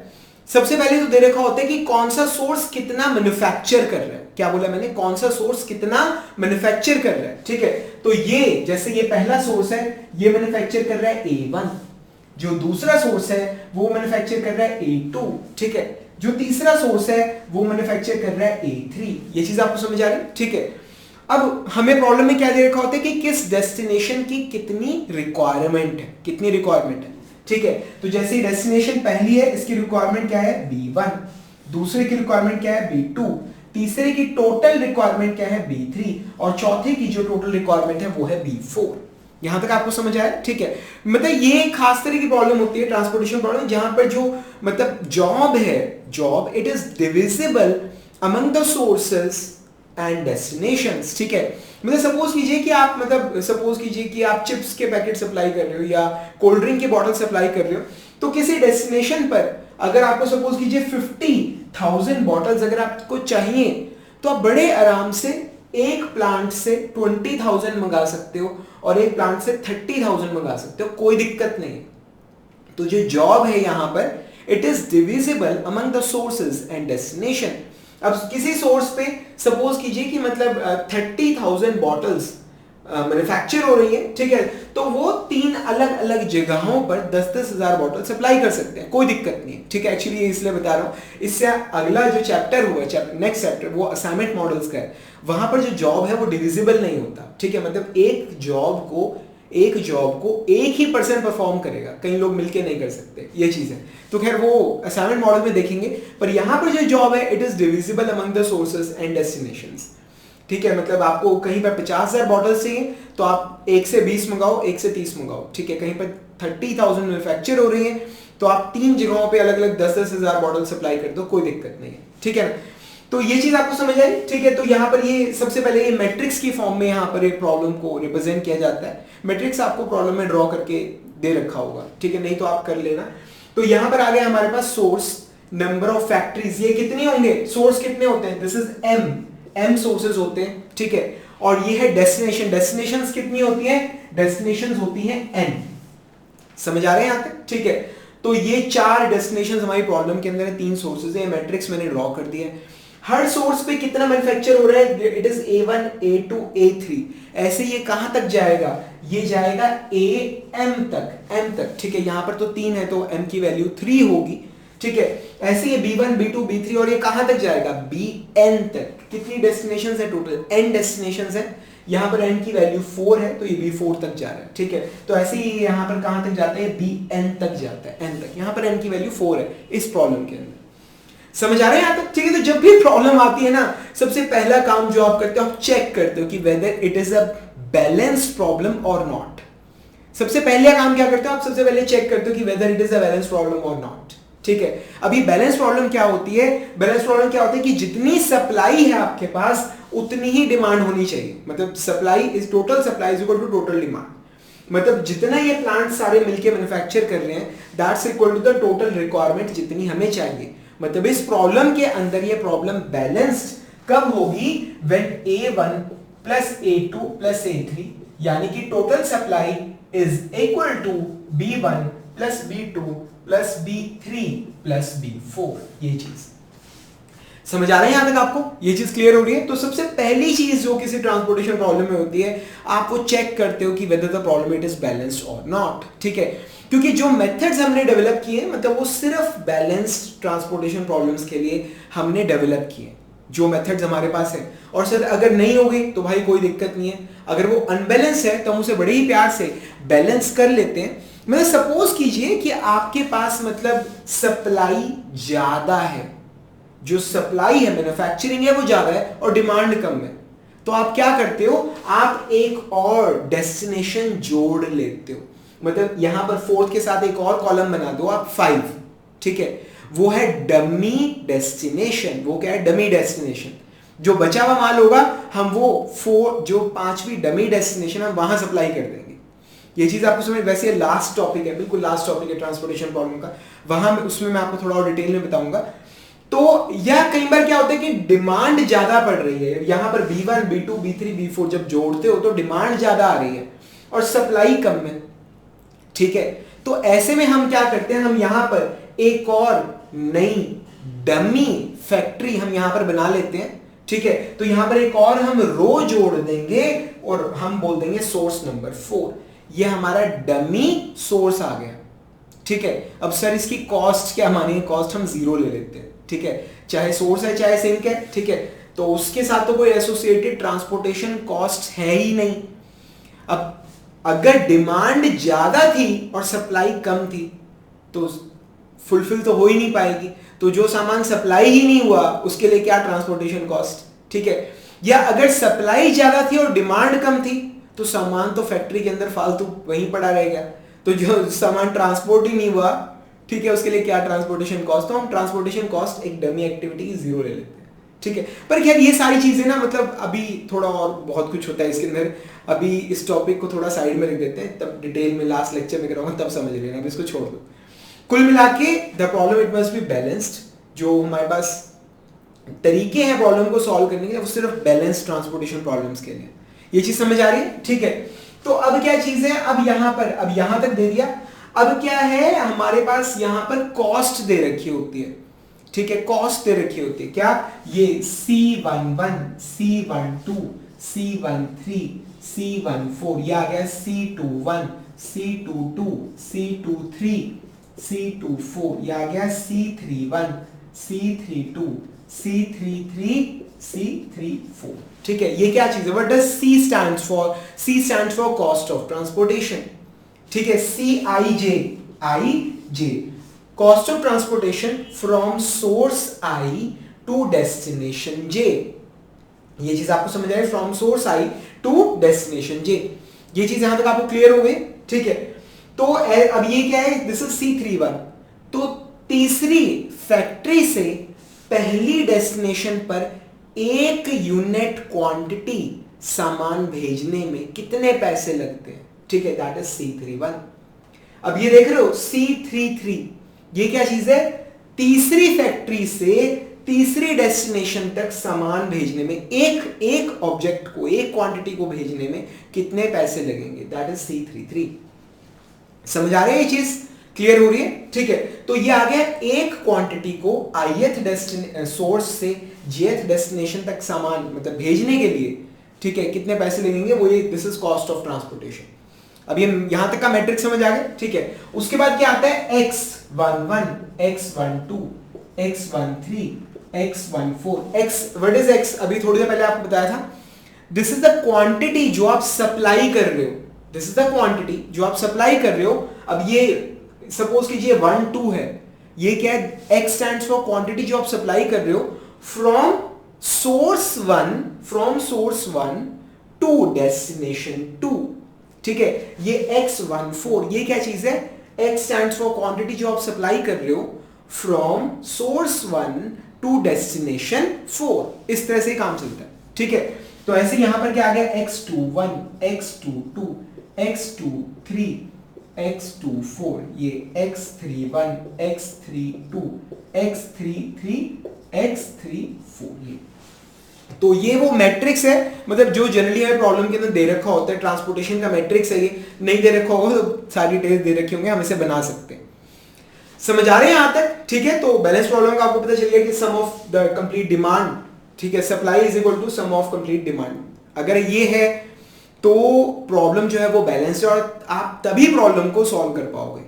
सबसे पहले तो दे रखा होता है कि कौन सा सोर्स कितना मैन्युफैक्चर कर रहा है, क्या बोला मैंने, कौन सा सोर्स कितना मैन्युफैक्चर कर रहा है, ठीक है। तो ये जैसे ये पहला सोर्स है, ये मैन्युफैक्चर कर रहा है A1, जो दूसरा सोर्स है वो मैन्युफैक्चर कर रहा है A2, ठीक है, जो तीसरा सोर्स है वो मैन्युफैक्चर कर रहा है A3। ये चीज आपको समझ आ रही है, ठीक है। अब हमें प्रॉब्लम में क्या दे रखा होता है कि किस डेस्टिनेशन की कितनी रिक्वायरमेंट है, कितनी रिक्वायरमेंट है, ठीक है। तो जैसे डेस्टिनेशन पहली है, इसकी रिक्वायरमेंट क्या है B1, दूसरे की रिक्वायरमेंट क्या है B2, तीसरे की टोटल रिक्वायरमेंट क्या है B3, और चौथे की जो टोटल रिक्वायरमेंट है वो है B4। यहां तक आपको समझ आया, ठीक है। मतलब ये एक खास तरह की प्रॉब्लम होती है, ट्रांसपोर्टेशन प्रॉब्लम, जहां पर जो मतलब जॉब है, job it is divisible among the sources and destinations, ठीक है। मतलब सपोज कीजिए कि आप चिप्स के पैकेट सप्लाई कर रहे हो या कोल्ड ड्रिंक की बॉटल सप्लाई कर रहे हो, तो किसी डेस्टिनेशन पर अगर आपको सपोज कीजिए 50,000 बॉटल्स अगर आपको चाहिए, तो आप बड़े आराम से एक प्लांट से 20,000 मंगा सकते हो और एक प्लांट से 30,000 मंगा सकते हो, कोई दिक्कत नहीं। तो जो जॉब है यहां पर it is divisible among the sources and destination. अब किसी सोर्स पे सपोज कीजिए कि मतलब 30,000 बॉटल्स मैन्युफैक्चर हो रही है, ठीक है, तो वो 3 अलग अलग जगहों पर 10-10 हजार बॉटल सप्लाई कर सकते हैं, कोई दिक्कत नहीं है, ठीक है। एक्चुअली ये इसलिए बता रहा हूँ, इससे अगला जो चैप्टर हुआ, नेक्स्ट चैप्टर वो असाइनमेंट मॉडल्स का है, वहां पर जो जॉब है वो डिविजिबल नहीं होता, ठीक है, मतलब एक जॉब को एक ही पर्सन परफॉर्म करेगा, कई लोग मिलके नहीं कर सकते, ये चीज है। तो खैर वो असाइनमेंट मॉडल में देखेंगे, पर यहां पर जो जॉब है it is divisible among the sources and destinations, ठीक है, मतलब आपको कहीं पर 50,000 बॉटल चाहिए तो आप 1 से 20 मंगाओ, 1 से 30 मंगाओ, ठीक है, कहीं पर 30,000 मैन्युफैक्चर हो रही है तो आप 3 जगहों पे अलग अलग 10-10 हजार बॉटल सप्लाई कर दो, कोई दिक्कत नहीं है, ठीक है ना। तो ये चीज आपको समझ आई, ठीक है। तो यहाँ पर ये सबसे पहले ये मैट्रिक्स की फॉर्म में यहाँ पर एक प्रॉब्लम को रिप्रेजेंट किया जाता है, मैट्रिक्स आपको प्रॉब्लम में ड्रॉ करके दे रखा होगा, ठीक है, नहीं तो आप कर लेना। तो यहाँ पर आ गया हमारे पास सोर्स, नंबर ऑफ फैक्ट्रीज, ये कितने होंगे, सोर्स कितने होते हैं, दिस इज एम सोर्सेज होते हैं, ठीक है, और ये है डेस्टिनेशन, डेस्टिनेशंस कितनी होती है, डेस्टिनेशंस होती है n, समझ आ रहे हैं यहां तक, ठीक है। तो ये 4 डेस्टिनेशंस हमारी प्रॉब्लम के अंदर है, 3 सोर्सेज है, मैट्रिक्स मैंने ड्रॉ कर दिया है। हर सोर्स पे कितना मैन्युफैक्चर हो रहा है, it is A1 A2 A3, ऐसे ये कहां तक जाएगा, ये जाएगा AM तक, ठीक है, यहां पर तो 3 है तो m की वैल्यू 3 होगी, ठीक है, ऐसे ये B1 B2 B3 और ये कहां तक जाएगा, Bn तक। कितनी डेस्टिनेशंस है टोटल, n डेस्टिनेशंस है, यहां पर n की वैल्यू 4 है तो ये B4 तक जा रहा है, ठीक है। तो ऐसे ही यहां पर कहां तक जाता है, Bn तक जाता है, n तक, यहां पर n की वैल्यू 4 है इस प्रॉब्लम के अंदर, समझ आ रहे हैं यहां तक, ठीक है। तो जब भी प्रॉब्लम आती है ना, सबसे पहला काम जो आप करते हो, आप चेक करते हो कि whether it is a balanced problem और नॉट। सबसे पहले काम क्या करते हो आप, सबसे पहले चेक करते हो कि whether it is a balanced problem और नॉट, ठीक है। अभी बैलेंस प्रॉब्लम क्या होती है, बैलेंस प्रॉब्लम क्या होती है कि जितनी सप्लाई है आपके पास उतनी ही डिमांड होनी चाहिए, मतलब supply is total supply is equal to total demand, मतलब जितना ये प्लांट सारे मिलके मैन्युफैक्चर कर रहे हैं that's equal to the total requirement जितनी हमें चाहिए। मतलब इस प्रॉब्लम के अंदर ये प्रॉब्लम बैलेंस्ड कब होगी, when A1 plus A2 plus A3, यानी कि total supply is equal to B1 plus B2 plus B3 plus B4, ये चीज समझ आ रहा है यहां तक आपको, ये चीज क्लियर हो रही है। तो सबसे पहली चीज जो किसी ट्रांसपोर्टेशन प्रॉब्लम में होती है, आप वो चेक करते हो कि whether the problem it is balanced और नॉट, ठीक है, क्योंकि जो मेथड्स हमने डेवलप किए मतलब वो सिर्फ बैलेंस्ड ट्रांसपोर्टेशन प्रॉब्लम्स के लिए हमने डेवलप किए, जो मेथड्स हमारे पास है। और सर अगर नहीं हो गई तो भाई कोई दिक्कत नहीं है, अगर वो अनबैलेंस है तो हम उसे बड़े ही प्यार से बैलेंस कर लेते हैं। मतलब सपोज कीजिए कि आपके पास मतलब सप्लाई ज्यादा है, जो सप्लाई है मैन्युफैक्चरिंग है वो ज्यादा है और डिमांड कम है, तो आप क्या करते हो, आप एक और डेस्टिनेशन जोड़ लेते हो, मतलब यहां पर 4 के साथ एक और कॉलम बना दो आप 5, ठीक है, वो है डमी डेस्टिनेशन। वो क्या है, डमी डेस्टिनेशन, जो बचा हुआ माल होगा हम वो 4 जो 5वीं डमी डेस्टिनेशन हम वहां सप्लाई कर देंगे। ये चीज आपको समझ, वैसे लास्ट टॉपिक है, बिल्कुल लास्ट टॉपिक है ट्रांसपोर्टेशन प्रॉब्लम का, वहां उसमें मैं आपको थोड़ा और डिटेल में बताऊंगा। तो यह कई बार क्या होता है कि डिमांड ज्यादा पड़ रही है, यहां पर B1 B2 B3 B4 जब जोड़ते हो तो डिमांड ज्यादा आ रही है और सप्लाई कम है, ठीक है। तो ऐसे में हम क्या करते हैं, हम यहां पर एक और नई डमी फैक्ट्री हम यहां पर बना लेते हैं, ठीक है। तो यहां पर एक और हम रो जोड़ देंगे और हम बोल देंगे सोर्स नंबर 4, ये हमारा डमी सोर्स आ गया, ठीक है। अब सर इसकी कॉस्ट क्या मानेंगे, कॉस्ट हम 0 ले लेते हैं, ठीक है, चाहे सोर्स है चाहे सिंक है, ठीक है, तो उसके साथ तो कोई एसोसिएटेड ट्रांसपोर्टेशन कॉस्ट है ही नहीं। अब अगर डिमांड ज्यादा थी और सप्लाई कम थी तो फुलफिल तो हो ही नहीं पाएगी, तो जो सामान सप्लाई ही नहीं हुआ उसके लिए क्या ट्रांसपोर्टेशन कॉस्ट, ठीक है। या अगर सप्लाई ज्यादा थी और डिमांड कम थी तो सामान तो फैक्ट्री के अंदर फालतू वहीं पड़ा रहेगा, तो जो सामान ट्रांसपोर्ट ही नहीं हुआ, ठीक है, उसके लिए क्या ट्रांसपोर्टेशन कॉस्ट, तो हम ट्रांसपोर्टेशन कॉस्ट एक डमी एक्टिविटी की 0 ले लेते हैं, ठीक है। पर खैर ये सारी चीजें ना मतलब अभी थोड़ा और बहुत कुछ होता है इसके अंदर, अभी इस टॉपिक को थोड़ा साइड में रख देते हैं, तब डिटेल में लास्ट लेक्चर में कराऊंगा तब समझ लेना, अब इसको छोड़ दो। कुल मिला के the problem it must be balanced, जो हमारे पास तरीके हैं प्रॉब्लम को सॉल्व करने के वो सिर्फ बैलेंस ट्रांसपोर्टेशन प्रॉब्लम्स के लिए, ये चीज समझ आ रही है, ठीक है। तो अब क्या चीज है, अब यहां तक दे दिया, अब क्या है हमारे पास यहां पर कॉस्ट दे रखी होती है, ठीक है, कॉस्ट दे रखी होती है, क्या ये C11 C12 C13 C14, ये आ गया C21, C22, C23, C24, ये आ गया C31, C32, C33, C34। ठीक है, ये क्या चीज है? What does C stands for? C stands for cost of transportation. ठीक है, CIJ, cost of transportation from source I to destination J। ये चीज आपको समझ आए? From source I to destination J। ये चीज यहां तक आपको क्लियर हो गई? ठीक है, तो अब ये क्या है? This is C31। तो तीसरी फैक्ट्री से पहली डेस्टिनेशन पर एक यूनिट क्वांटिटी सामान भेजने में कितने पैसे लगते हैं? ठीक है, दैट इज C31। अब ये देख रहे हो C33, ये क्या चीज है? तीसरी फैक्ट्री से तीसरी डेस्टिनेशन तक सामान भेजने में एक ऑब्जेक्ट को, एक क्वांटिटी को भेजने में कितने पैसे लगेंगे? That is C33। समझ आ रही है? ये चीज क्लियर हो रही है? ठीक है, तो ये आ गया एक क्वांटिटी को ith सोर्स से jth डेस्टिनेशन तक सामान मतलब भेजने के लिए, ठीक है, कितने पैसे लगेंगे वो, ये this is cost of transportation. अब ये यहां तक का मैट्रिक्स समझ आ गया? ठीक है, उसके बाद क्या आता है? X11, X12, X13, X14, X, what is X? अभी थोड़ी देर पहले आपको बताया था, दिस इज द क्वांटिटी जो आप सप्लाई कर रहे हो। दिस इज द क्वांटिटी जो आप सप्लाई कर रहे हो। अब ये सपोज कीजिए 1 2 है, ये क्या है? X स्टैंड्स फॉर क्वांटिटी जो आप सप्लाई कर रहे हो फ्रॉम सोर्स 1 टू डेस्टिनेशन 2। ठीक है, ये X14, ये क्या चीज है? X स्टैंड्स फॉर क्वांटिटी जो आप सप्लाई कर रहे हो फ्रॉम सोर्स 1 टू डेस्टिनेशन 4। इस तरह से काम चलता है। ठीक है, तो ऐसे यहां पर क्या आ गया? X21, X22, X23, X24, ये X31, X32, X33, X34। ये तो ये वो मैट्रिक्स है, मतलब जो जनरली हमें प्रॉब्लम के अंदर दे रखा होता है, ट्रांसपोर्टेशन का मैट्रिक्स है। ये नहीं दे रखा होगा तो सारी डिटेल्स दे रखे होंगे, हम इसे बना सकते हैं। समझ आ रहे हैं यहां तक? ठीक है, तो बैलेंस प्रॉब्लम का आपको पता चल गया कि sum of the complete demand, ठीक है, supply is equal to sum of complete demand. अगर ये है तो प्रॉब्लम जो है वो बैलेंस है, और आप तभी प्रॉब्लम को सॉल्व कर पाओगे।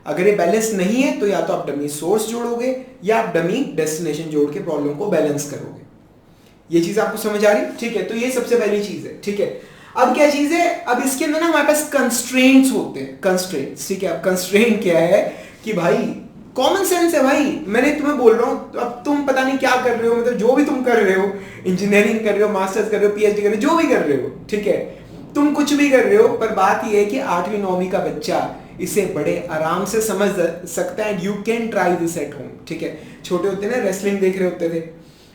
अगर ये बैलेंस नहीं है तो या तो आप डमी सोर्स जोड़ोगे या आप डमी डेस्टिनेशन जोड़ के प्रॉब्लम को बैलेंस करोगे। ये चीज आपको समझ आ रही? ठीक है, तो ये सबसे पहली चीज है। ठीक है, अब क्या चीज है? अब इसके अंदर ना हमारे पास कंस्ट्रेंट्स होते हैं। कंस्ट्रेंट्स, ठीक है, अब कंस्ट्रेंट क्या है कि भाई कॉमन सेंस है भाई, मैंने तुम्हें बोल रहा हूं, अब तुम पता नहीं क्या कर रहे हो, मतलब जो भी तुम कर रहे हो, इंजीनियरिंग कर रहे हो, मास्टर्स कर रहे हो, पीएचडी कर रहे हो, जो भी कर रहे हो, ठीक है, तुम कुछ भी कर रहे हो, पर बात यह है कि 8वीं 9वीं का बच्चा इसे बड़े आराम से समझ सकता है। And you can try this at home. ठीक है, छोटे होते ना रेसलिंग देख रहे होते थे,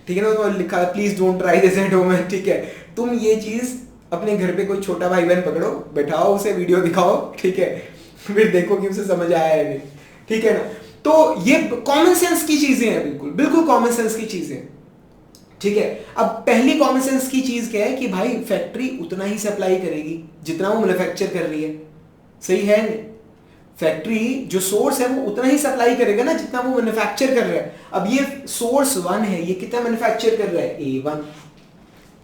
ठीक है ना, तो लिखा है please don't try this at home. ठीक है, तुम ये चीज अपने घर पे कोई छोटा भाई बहन पकड़ो, बैठाओ, उसे वीडियो दिखाओ, ठीक है, फिर देखो कि उसे समझ आया है नहीं। ठीक है ना, तो ये कॉमन सेंस की चीजें हैं, बिल्कुल बिल्कुल कॉमन सेंस की चीजें। ठीक है, अब पहली कॉमन सेंस की चीज क्या है कि भाई फैक्ट्री उतना ही सप्लाई करेगी जितना वो मैन्युफैक्चर कर रही है। सही है नहीं? फैक्ट्री जो सोर्स है वो उतना ही सप्लाई करेगा ना जितना वो मैन्युफैक्चर कर रहा है। अब ये सोर्स 1 है, ये कितना मैन्युफैक्चर कर रहा है? A1।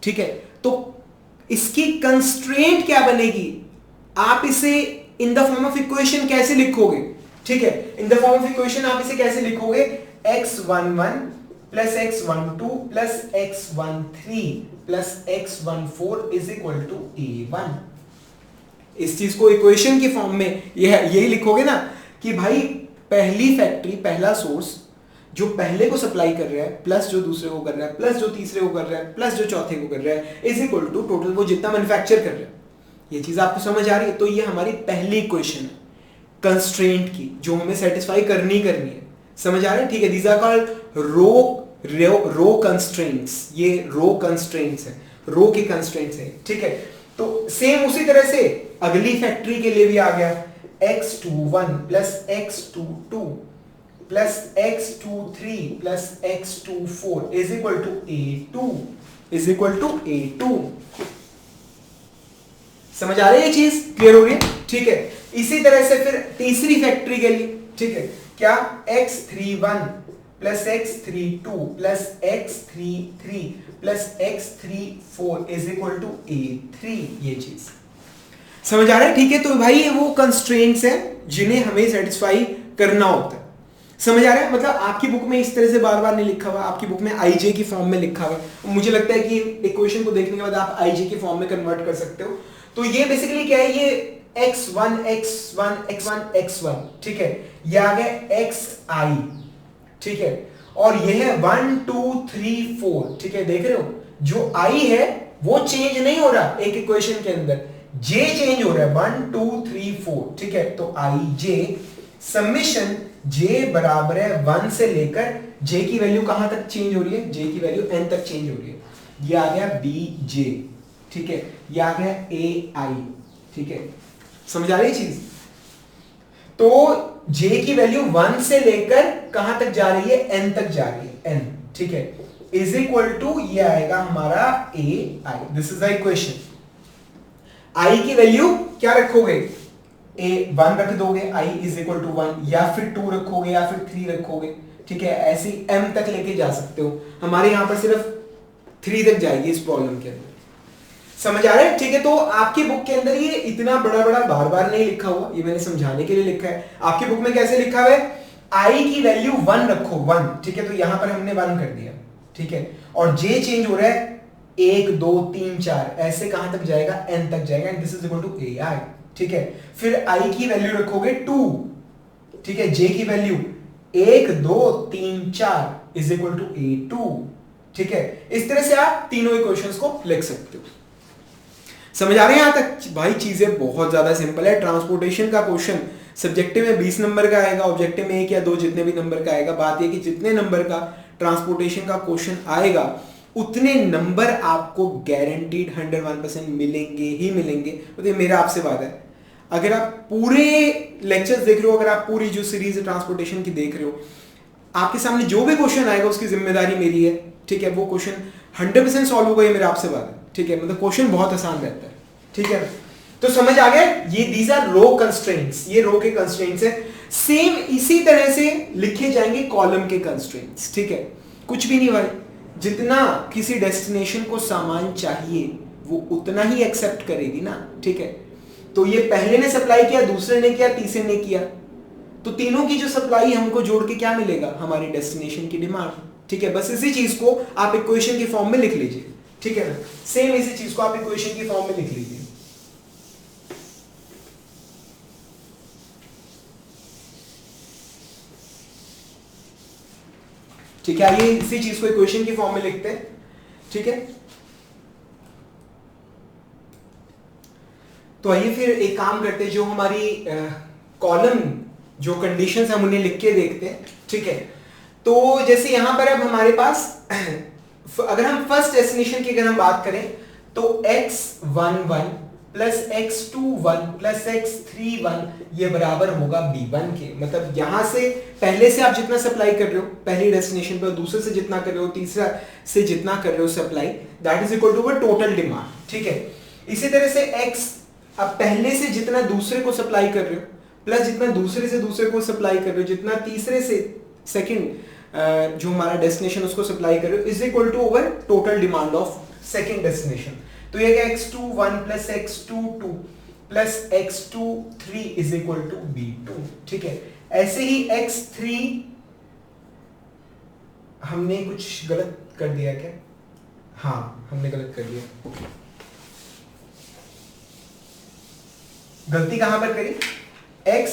ठीक है, तो इसकी कंस्ट्रेंट क्या बनेगी? आप इसे in the form of equation कैसे लिखोगे? ठीक है, in the form of equation आप इसे कैसे लिखोगे? X11 plus X12 plus X13 plus X14 is equal to A1। इस चीज को इक्वेशन की फॉर्म में यही लिखोगे ना कि भाई पहली फैक्ट्री, पहला सोर्स जो पहले को सप्लाई कर रहा है प्लस जो दूसरे को कर रहा है प्लस जो तीसरे को कर रहा है प्लस जो चौथे को कर रहा है इज इक्वल टू टोटल वो जितना मैन्युफैक्चर कर रहा है। ये चीज आपको समझ आ रही है? तो ये हमारी पहली इक्वेशन है कंस्ट्रेंट की, जो हमें सेटिस्फाई करनी है। समझ आ रहा है? ठीक है, these are called row constraints. ये रो कंस्ट्रेंट्स है, रो के कंस्ट्रेंट्स है। ठीक है, तो सेम उसी तरह से अगली फैक्ट्री के लिए भी आ गया X21 plus X22 plus X23 plus X24 is equal to A2 is equal to A2। समझ आ रही है ये चीज? क्लियर हो रही है? ठीक है, इसी तरह से फिर तीसरी फैक्ट्री के लिए, ठीक है, क्या? X31 plus x3 2 plus x3 3 plus x3 4 is equal to a3। ये चीज समझ आ रहा है? ठीक है, तो भाई ये वो कंस्ट्रेंट्स हैं जिन्हें हमें सेटिस्फाई करना होता है। समझ आ रहा है? मतलब आपकी बुक में इस तरह से बार बार नहीं लिखा हुआ, आपकी बुक में आईजे की फॉर्म में लिखा हुआ है। मुझे लगता है कि इक्वेशन को देखने के बाद आप आईजे की फॉर्म में कन्वर्ट कर सकते हो। तो ये बेसिकली क्या है, ये x1 x1 x1 x1, ठीक है, ये आ गया xi, ठीक है, और ये है 1 2 3 4, ठीक है, देख रहे हो जो i है वो चेंज नहीं हो रहा एक इक्वेशन के अंदर, j चेंज हो रहा है 1 2 3 4, ठीक है। तो i j समेशन j बराबर है 1 से लेकर j की वैल्यू कहां तक चेंज हो रही है, j की वैल्यू n तक चेंज हो रही है। ये आ गया bj, ठीक है, ये आ गया ai, ठीक है, समझ आ रही चीज? तो j की वैल्यू 1 से लेकर कहां तक जा रही है, n तक जा रही है, n, ठीक है, इज इक्वल टू ये आएगा हमारा ai। This is the equation. i की वैल्यू क्या रखोगे, a 1 रख दोगे, i इज इक्वल टू 1, या फिर 2 रखोगे या फिर 3 रखोगे, ठीक है, ऐसे m तक लेके जा सकते हो। हमारे यहां पर सिर्फ 3 तक जाएगी इस प्रॉब्लम के अंदर। समझ आ रहा है? ठीक है, तो आपकी बुक के अंदर ये इतना बड़ा बड़ा बार बार नहीं लिखा हुआ, ये मैंने समझाने के लिए लिखा है। आपकी बुक में कैसे लिखा हुआ है, i की वैल्यू 1 रखो, 1, ठीक है, तो यहां पर हमने 1 कर दिया, ठीक है, और j चेंज हो रहा है 1 2 3 4, ऐसे कहां तक जाएगा, n तक जाएगा, and this is equal to ai, ठीक है। फिर i की वैल्यू रखोगे 2, ठीक है, j की value 1 2 3 4 is equal to a2, ठीक है। इस तरह से आप तीनों इक्वेशंस को लिख सकते हो। समझ आ रहे हैं यहां तक? भाई चीजें बहुत ज्यादा सिंपल है। ट्रांसपोर्टेशन का क्वेश्चन सब्जेक्टिव में 20 नंबर का आएगा, ऑब्जेक्टिव में 1 या 2 जितने भी नंबर का आएगा। बात यह कि जितने नंबर का ट्रांसपोर्टेशन का क्वेश्चन आएगा उतने नंबर आपको गारंटीड 101% मिलेंगे ही मिलेंगे। तो ये मेरा आपसे वादा है। अगर आप पूरे लेक्चर्स देख रहे हो, अगर आप पूरी जो सीरीज है ट्रांसपोर्टेशन की देख रहे हो, आपके सामने जो भी क्वेश्चन आएगा उसकी जिम्मेदारी मेरी है, ठीक है, वो क्वेश्चन 100% सॉल्व होगा, ये मेरा आपसे वादा है, ठीक है। मतलब क्वेश्चन बहुत आसान रहता है, ठीक है। तो समझ आ गया, ये दीज आर रो कंस्ट्रेंट्स, ये रो के कंस्ट्रेंट्स है। सेम इसी तरह से लिखे जाएंगे कॉलम के कंस्ट्रेंट्स, ठीक है। कुछ भी नहीं भाई, जितना किसी डेस्टिनेशन को सामान चाहिए वो उतना ही एक्सेप्ट करेगी ना, ठीक है। तो ये पहले ने सप्लाई किया, दूसरे ने किया, तीसरे ने किया, तो तीनों की जो सप्लाई हमको जोड़ के क्या मिलेगा, हमारी डेस्टिनेशन की डिमांड, ठीक है। बस इसी चीज को आप इक्वेशन की फॉर्म में लिख लीजिए, ठीक है ना। सेम इसी चीज को आप इक्वेशन की फॉर्म में लिख लीजिए। ठीक है, आइए इसी चीज को इक्वेशन की फॉर्म में लिखते हैं, ठीक है। तो आइए फिर एक काम करते हैं, जो हमारी कॉलम जो कंडीशंस हम उन्हें लिख के देखते हैं, ठीक है। तो जैसे यहां पर अब हमारे पास अगर हम फर्स्ट डेस्टिनेशन की अगर हम बात करें तो x11 plus x21 plus x31 ये बराबर होगा b1 के। मतलब यहां से पहले से आप जितना सप्लाई कर रहे हो पहली डेस्टिनेशन पर, दूसरे से जितना कर रहे हो, तीसरा से जितना कर रहे हो supply, that is equal to total demand, ठीक है। इसी तरह से x अब पहले से जितना दूसरे को सप्लाई कर रहे हो प्लस जितना दूसरे से दूसरे को सप्लाई कर रहे हो, जितना तीसरे से सेकंड जो हमारा डेस्टिनेशन उसको सप्लाई कर रहे हो, is equal to over total demand of second destination. तो ये x21 plus x22 plus x23 is equal to b2, ठीक है। ऐसे ही x3 हमने कुछ गलत कर दिया क्या? हाँ, हमने गलत कर दिया। गलती कहां पर करी? x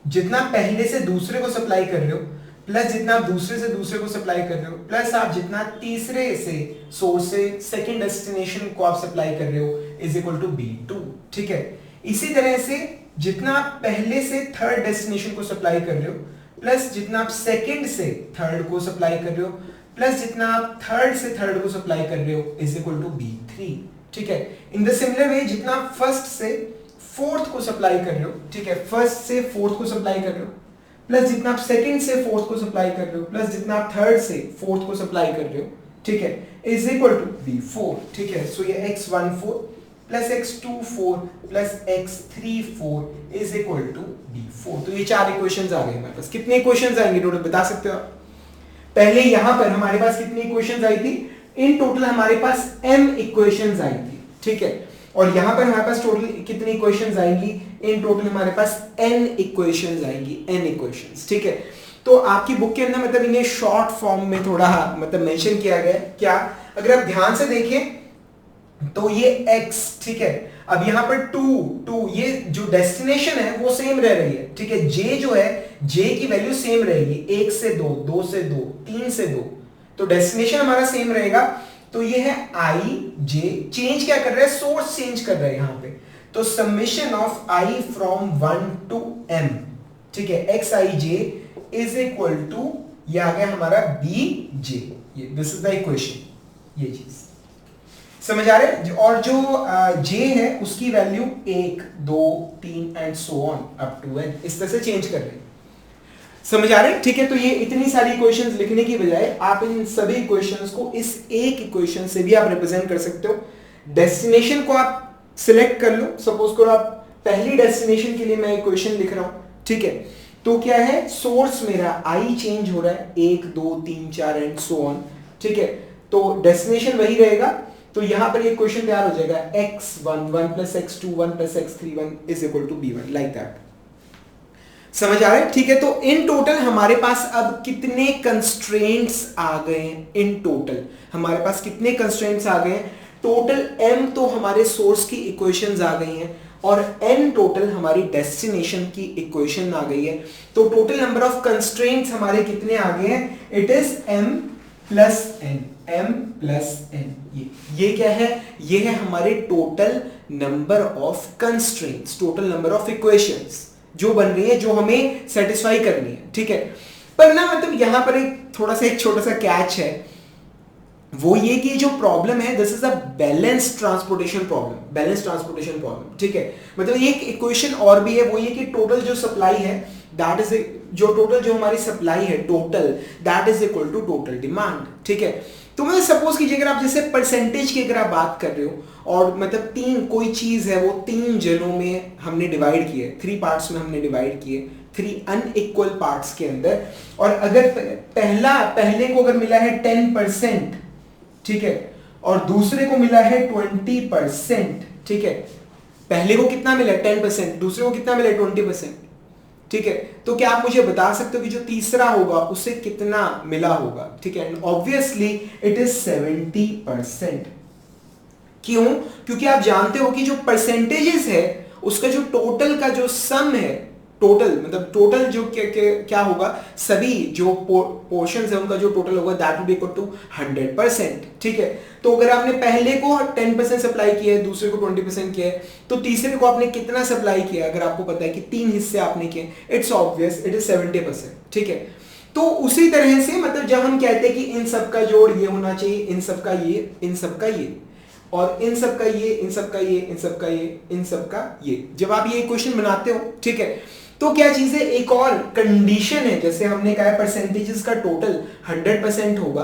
जितना पहले से दूसरे को सप्लाई कर रहे हो प्लस जितना आप दूसरे से दूसरे को सप्लाई कर रहे हो प्लस आप जितना तीसरे से सोर्स से सेकंड डेस्टिनेशन को आप सप्लाई कर रहे हो इज इक्वल टू b2, ठीक है। इसी तरह से जितना आप पहले से थर्ड डेस्टिनेशन को सप्लाई कर रहे हो प्लस जितना आप सेकंड से थर्ड को सप्लाई कर रहे हो प्लस जितना आप थर्ड से थर्ड को सप्लाई कर रहे हो इज इक्वल टू b3, ठीक है। इन द सिमिलर वे जितना आप फर्स्ट से फोर्थ को सप्लाई कर रहे हो, ठीक है, फर्स्ट से फोर्थ को सप्लाई कर रहे हो प्लस जितना आप सेकंड से फोर्थ को सप्लाई कर रहे हो प्लस जितना आप थर्ड से फोर्थ को सप्लाई कर रहे हो, ठीक है, इज इक्वल टू b4, ठीक है। सो ये x14 plus x24 plus x34 is equal to b4। तो ये चार इक्वेशंस आ गए हमारे पास। कितने इक्वेशंस आएंगे टोटल बता सकते हो आप? पहले यहां पर हमारे पास कितनी इक्वेशंस आई थी, इन टोटल हमारे पास m इक्वेशंस आई थी, ठीक है, और यहां पर हमारे पास टोटल कितनी इक्वेशंस आएंगी, इन टोटल हमारे पास n इक्वेशंस आएंगी, n इक्वेशंस, ठीक है। तो आपकी बुक के अंदर मतलब इन्हें शॉर्ट फॉर्म में थोड़ा मतलब मेंशन किया गया है क्या, अगर आप ध्यान से देखें तो ये x, ठीक है, अब यहां पर 2 ये जो डेस्टिनेशन है वो सेम रह रही है, ठीक है, j जो है j की वैल्यू सेम रहेगी, 1 से 2, 2 से 2, 3 से 2, तो डेस्टिनेशन हमारा सेम रहेगा। तो ये है i j, चेंज क्या कर रहा है, सोर्स चेंज कर रहा है यहां पे, तो summation of i from 1 to m, ठीक है, x i j is equal to, ये आ गया हमारा b j, ये दिस इज द इक्वेशन, ये चीज समझ आ रहे हैं। और जो j है उसकी value 1 2 3 and so on up to n, इस तरह से चेंज कर रहे हैं, समझ आ रहे हैं, ठीक है। तो ये इतनी सारी इक्वेशंस लिखने की बजाय आप इन सभी इक्वेशंस को इस एक इक्वेशन से भी आप रिप्रेजेंट कर सकते हो। डेस्टिनेशन को आप सिलेक्ट कर लो, सपोज करो आप पहली डेस्टिनेशन के लिए मैं इक्वेशन लिख रहा हूं, ठीक है, तो क्या है, सोर्स मेरा i चेंज हो रहा है 1 2 3 4 एंड सो ऑन, ठीक है, तो डेस्टिनेशन वही रहेगा, तो यहां पर ये इक्वेशन तैयार हो जाएगा x1 1 plus x2 1 plus x3 1 is equal to b1, like that, समझ आ रहा है, ठीक है। तो इन टोटल हमारे पास अब कितने कंस्ट्रेंट्स आ गए, इन टोटल हमारे पास कितने कंस्ट्रेंट्स आ गए, टोटल m तो हमारे सोर्स की इक्वेशंस आ गई हैं और n टोटल हमारी डेस्टिनेशन की इक्वेशन आ गई है, तो टोटल नंबर ऑफ कंस्ट्रेंट्स हमारे कितने आ गए हैं, it is m plus n, ये क्या है, ये है हमारे total number of constraints, total number of equations जो बन रही है, जो हमें सेटिस्फाई करनी है, ठीक है। पर ना मतलब यहां पर एक छोटा सा कैच है, वो ये कि जो प्रॉब्लम है this is a balance transportation problem, ठीक है, मतलब एक इक्वेशन और भी है, वो ये कि टोटल जो सप्लाई है दैट इज जो हमारी सप्लाई है total that is equal to total demand, ठीक है। तो मैं सपोज कीजिए अगर आप जैसे परसेंटेज की अगर आप बात कर रहे हो और मतलब तीन कोई चीज है वो 3 जनों में हमने डिवाइड किए, 3 पार्ट्स में हमने डिवाइड किए, 3 अनइक्वल पार्ट्स के अंदर, और अगर पहले को अगर मिला है 10%, ठीक है, और दूसरे को मिला है 20%, ठीक है, पहले को कितना मिला 10%, दूसरे को कितना मिला 20%, ठीक है, तो क्या आप मुझे बता सकते हो कि जो तीसरा होगा उसे कितना मिला होगा, ठीक है, ऑब्वियसली इट इज 70%। क्यों, क्योंकि आप जानते हो कि जो परसेंटेजेस है उसका जो टोटल का जो सम है, टोटल मतलब टोटल जो क्या होगा, सभी जो पोर्शंस है उनका जो टोटल होगा that will be equal to 100%, ठीक है। तो अगर आपने पहले को 10% सप्लाई किया है, दूसरे को 20% किया है, तो तीसरे को आपने कितना सप्लाई किया, अगर आपको पता है कि 3 हिस्से आपने किए, इट्स ऑब्वियस इट इज 70%, ठीक है। तो उसी तरह से मतलब जब हम कहते हैं कि इन सब का जोड़ ये होना चाहिए, इन सब का ये, इन सब का ये, और इन सब का ये, इन सब का ये, इन सब का ये, इन सब का ये, जब आप ये इक्वेशन बनाते हो, ठीक है, तो क्या चीज है, एक और कंडीशन है, जैसे हमने कहा परसेंटेजेस का टोटल 100% होगा,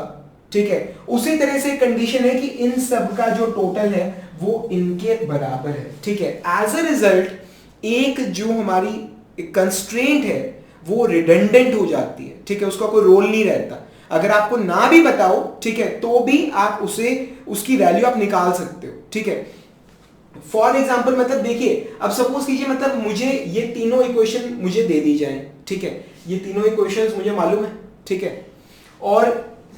ठीक है, उसी तरह से कंडीशन है कि इन सब का जो टोटल है वो इनके बराबर है, ठीक है। एज अ रिजल्ट एक जो हमारी कंस्ट्रेंट है वो रिडंडेंट हो जाती है, ठीक है, उसका कोई रोल नहीं रहता, अगर आपको ना भी बताओ, ठीक है, तो भी आप उसे उसकी वैल्यू आप निकाल सकते हो, ठीक है। फॉर एग्जाम्पल मतलब देखिए, अब सपोज कीजिए मतलब मुझे ये तीनों इक्वेशन मुझे दे दी जाए, ठीक है, ये तीनों इक्वेशंस मुझे मालूम है, ठीक है, और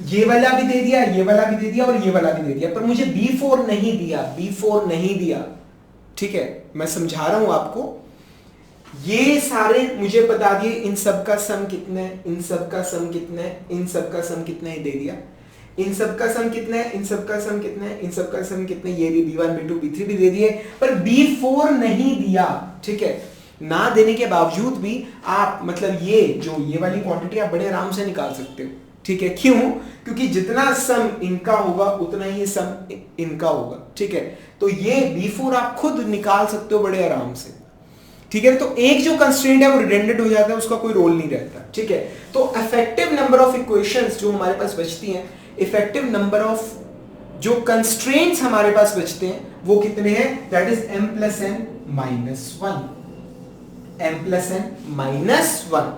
ये वाला भी दे दिया, ये वाला भी दे दिया, और ये वाला भी दे दिया, पर मुझे B4 नहीं दिया, ठीक है, मैं समझा रहा हूं आपको, ये सारे मुझे बता दिए इन सब का सम कितना है, इन सब का सम कितना है, इन सब का सम कितना है दे दिया, इन सब का सम कितना है, इन सब का सम कितना है, इन सब का सम कितना है, ये भी B1 B2 B3 भी दे दिए, पर B4 नहीं दिया, ठीक है। ना देने के बावजूद भी आप मतलब ये वाली क्वांटिटी आप बड़े आराम से निकाल सकते हो, ठीक है। क्यों, क्योंकि जितना सम इनका होगा उतना ही सम इनका होगा, ठीक है, तो ये B4 आप खुद निकाल सकते हो बड़े आराम से, ठीक है। तो एक जो कंस्ट्रेंट है वो रिडंडेंट हो जाता है, उसका कोई रोल नहीं रहता, ठीक है। तो इफेक्टिव नंबर ऑफ इक्वेशंस जो हमारे पास बचती हैं, इफेक्टिव नंबर ऑफ जो कंस्ट्रेंट्स हमारे पास बचते हैं वो कितने हैं, that is m plus n minus 1, m plus n minus 1,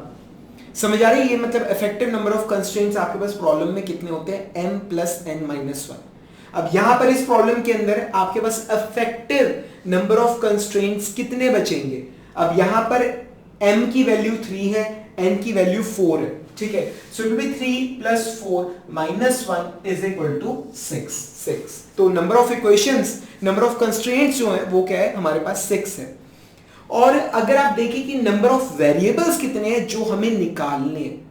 समझ आ रही है? ये मतलब इफेक्टिव नंबर ऑफ कंस्ट्रेंट्स आपके पास प्रॉब्लम में कितने होते हैं? m plus n minus 1। अब यहां पर इस प्रॉब्लम के अंदर आपके पास इफेक्टिव नंबर ऑफ कंस्ट्रेंट्स कितने बचेंगे? अब यहां पर m की वैल्यू 3 है, n की वैल्यू 4 है, ठीक है। So it will be 3 plus 4 minus 1 is equal to 6। तो number of equations, number of constraints जो है वो क्या है? हमारे पास 6 है। और अगर आप देखें कि नंबर ऑफ वेरिएबल्स कितने हैं जो हमें निकालने हैं,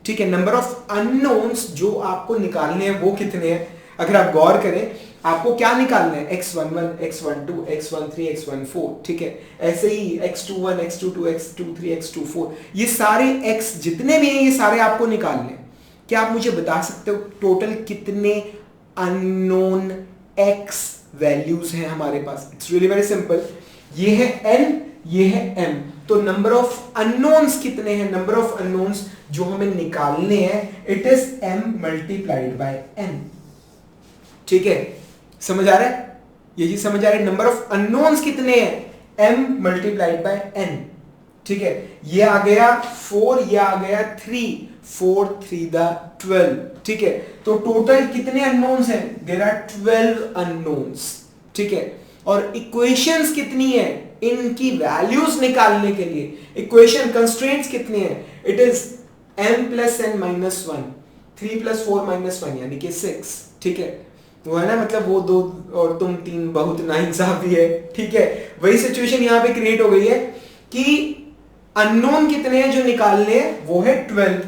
ठीक है, नंबर ऑफ अननोन्स जो आपको निकालने हैं वो कितने हैं? अगर आप गौर करें, आपको क्या निकालना है? x11, x12, x13, x14, ठीक है। ऐसे ही x21, x22, x23, x24, ये सारे x जितने भी हैं ये सारे आपको निकालने हैं। क्या आप मुझे बता सकते हो टोटल कितने अननोन x वैल्यूज हैं हमारे पास? It's really very simple. ये है n, ये है m, तो नंबर ऑफ अननोन्स कितने हैं? नंबर ऑफ अननोन्स जो हमें निकालने हैं, it is m multiplied by n, ठीक है। समझ आ रहा है? ये चीज समझ आ रही है? नंबर ऑफ अननोन्स कितने हैं? m मल्टीप्लाइड बाय n, ठीक है। ये आ गया 4, ये आ गया 3, 4 3 12, ठीक है। तो टोटल कितने अननोन्स हैं? देयर आर 12 अननोन्स, ठीक है। और इक्वेशंस कितनी है? इनकी वैल्यूज निकालने के लिए इक्वेशन कंस्ट्रेंट्स कितनी है? It is m plus n minus 1, 3 plus 4 minus 1 यानी कि 6, ठीक है। वो है ना, मतलब वो 2 और तुम 3 बहुत नाइंसाफी है, ठीक है। वही सिचुएशन यहां पे क्रिएट हो गई है कि अननोन कितने हैं जो निकालने हैं? वो है 12,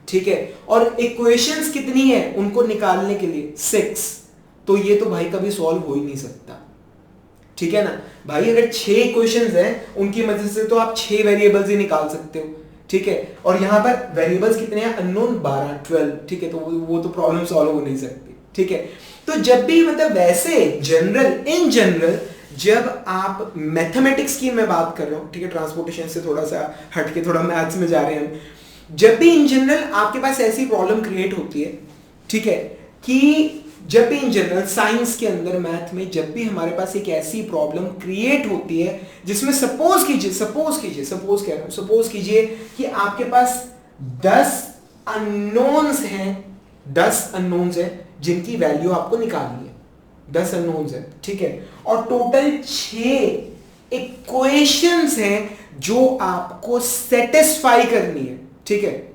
ठीक है। और इक्वेशंस कितनी है उनको निकालने के लिए? 6। तो ये तो भाई कभी सॉल्व हो ही नहीं सकता, ठीक है ना भाई। अगर 6 इक्वेशंस हैं उनकी मदद से तो आप 6 वेरिएबल्स ही निकाल सकते हो, ठीक है। और यहां पर वेरिएबल्स कितने हैं? अननोन 12, 12, ठीक है। तो वो तो प्रॉब्लम सॉल्व हो नहीं सकती, ठीक है। तो जब भी मतलब वैसे इन जनरल जब आप मैथमेटिक्स की मैं बात कर रहा हूं, ठीक है, ट्रांसपोर्टेशन से थोड़ा सा हटके थोड़ा मैथ्स में जा रहे हैं हम। जब भी इन जनरल आपके पास ऐसी प्रॉब्लम क्रिएट होती है, ठीक है, कि जब भी इन जनरल साइंस के अंदर मैथ में जब भी हमारे पास एक ऐसी प्रॉब्लम क्रिएट होती है जिसमें सपोज कीजिए कि आपके पास 10 अननोन्स हैं जिनकी वैल्यू आपको निकालनी है, 10 अननोन्स हैं, ठीक है। और टोटल 6 इक्वेशंस हैं जो आपको सेटिस्फाई करनी है, ठीक है।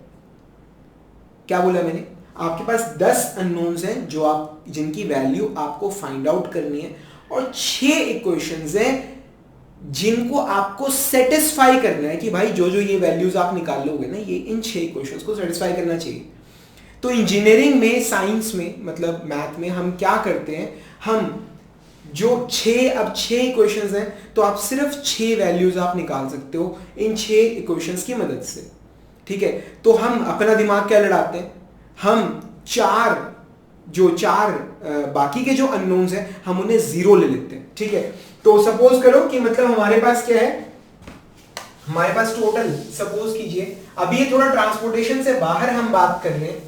क्या बोला मैंने? आपके पास 10 अननोन्स हैं जिनकी वैल्यू आपको फाइंड आउट करनी है, और 6 इक्वेशंस हैं जिनको आपको सेटिस्फाई करना है कि भाई जो ये वैल्यूज आप निकाल लोगे ना, ये इन 6 इक्वेशंस को सेटिस्फाई करना चाहिए। तो इंजीनियरिंग में, साइंस में, मतलब मैथ में हम क्या करते हैं? हम जो 6 इक्वेशंस हैं तो आप सिर्फ 6 वैल्यूज आप निकाल सकते हो इन 6 इक्वेशंस की मदद से, ठीक है। तो हम अपना दिमाग क्या लड़ाते हैं? हम चार बाकी के जो अननोन्स हैं हम उन्हें 0 ले लेते हैं, ठीक है। तो सपोज करो कि मतलब हमारे पास क्या है? हमारे पास टोटल, सपोज कीजिए, अभी ये थोड़ा ट्रांसपोर्टेशन से बाहर हम बात कर रहे हैं,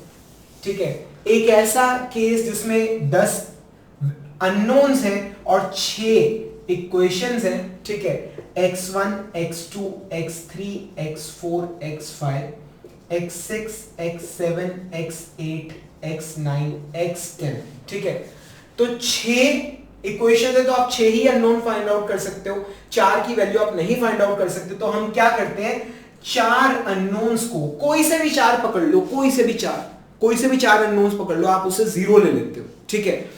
ठीक है। एक ऐसा केस जिसमें 10 अननोन्स हैं और 6 इक्वेशंस हैं, ठीक है। x1, x2, x3, x4, x5, x6, x7, x8, x9, x10, ठीक है। तो 6 इक्वेशन है तो आप 6 ही अननोन फाइंड आउट कर सकते हो, 4 की वैल्यू आप नहीं फाइंड आउट कर सकते। तो हम क्या करते हैं? 4 अननोन्स को कोई से भी 4 पकड़ लो, कोई से भी 4 अननोन्स पकड़ लो, आप उसे 0 ले लेते हो, ठीक है।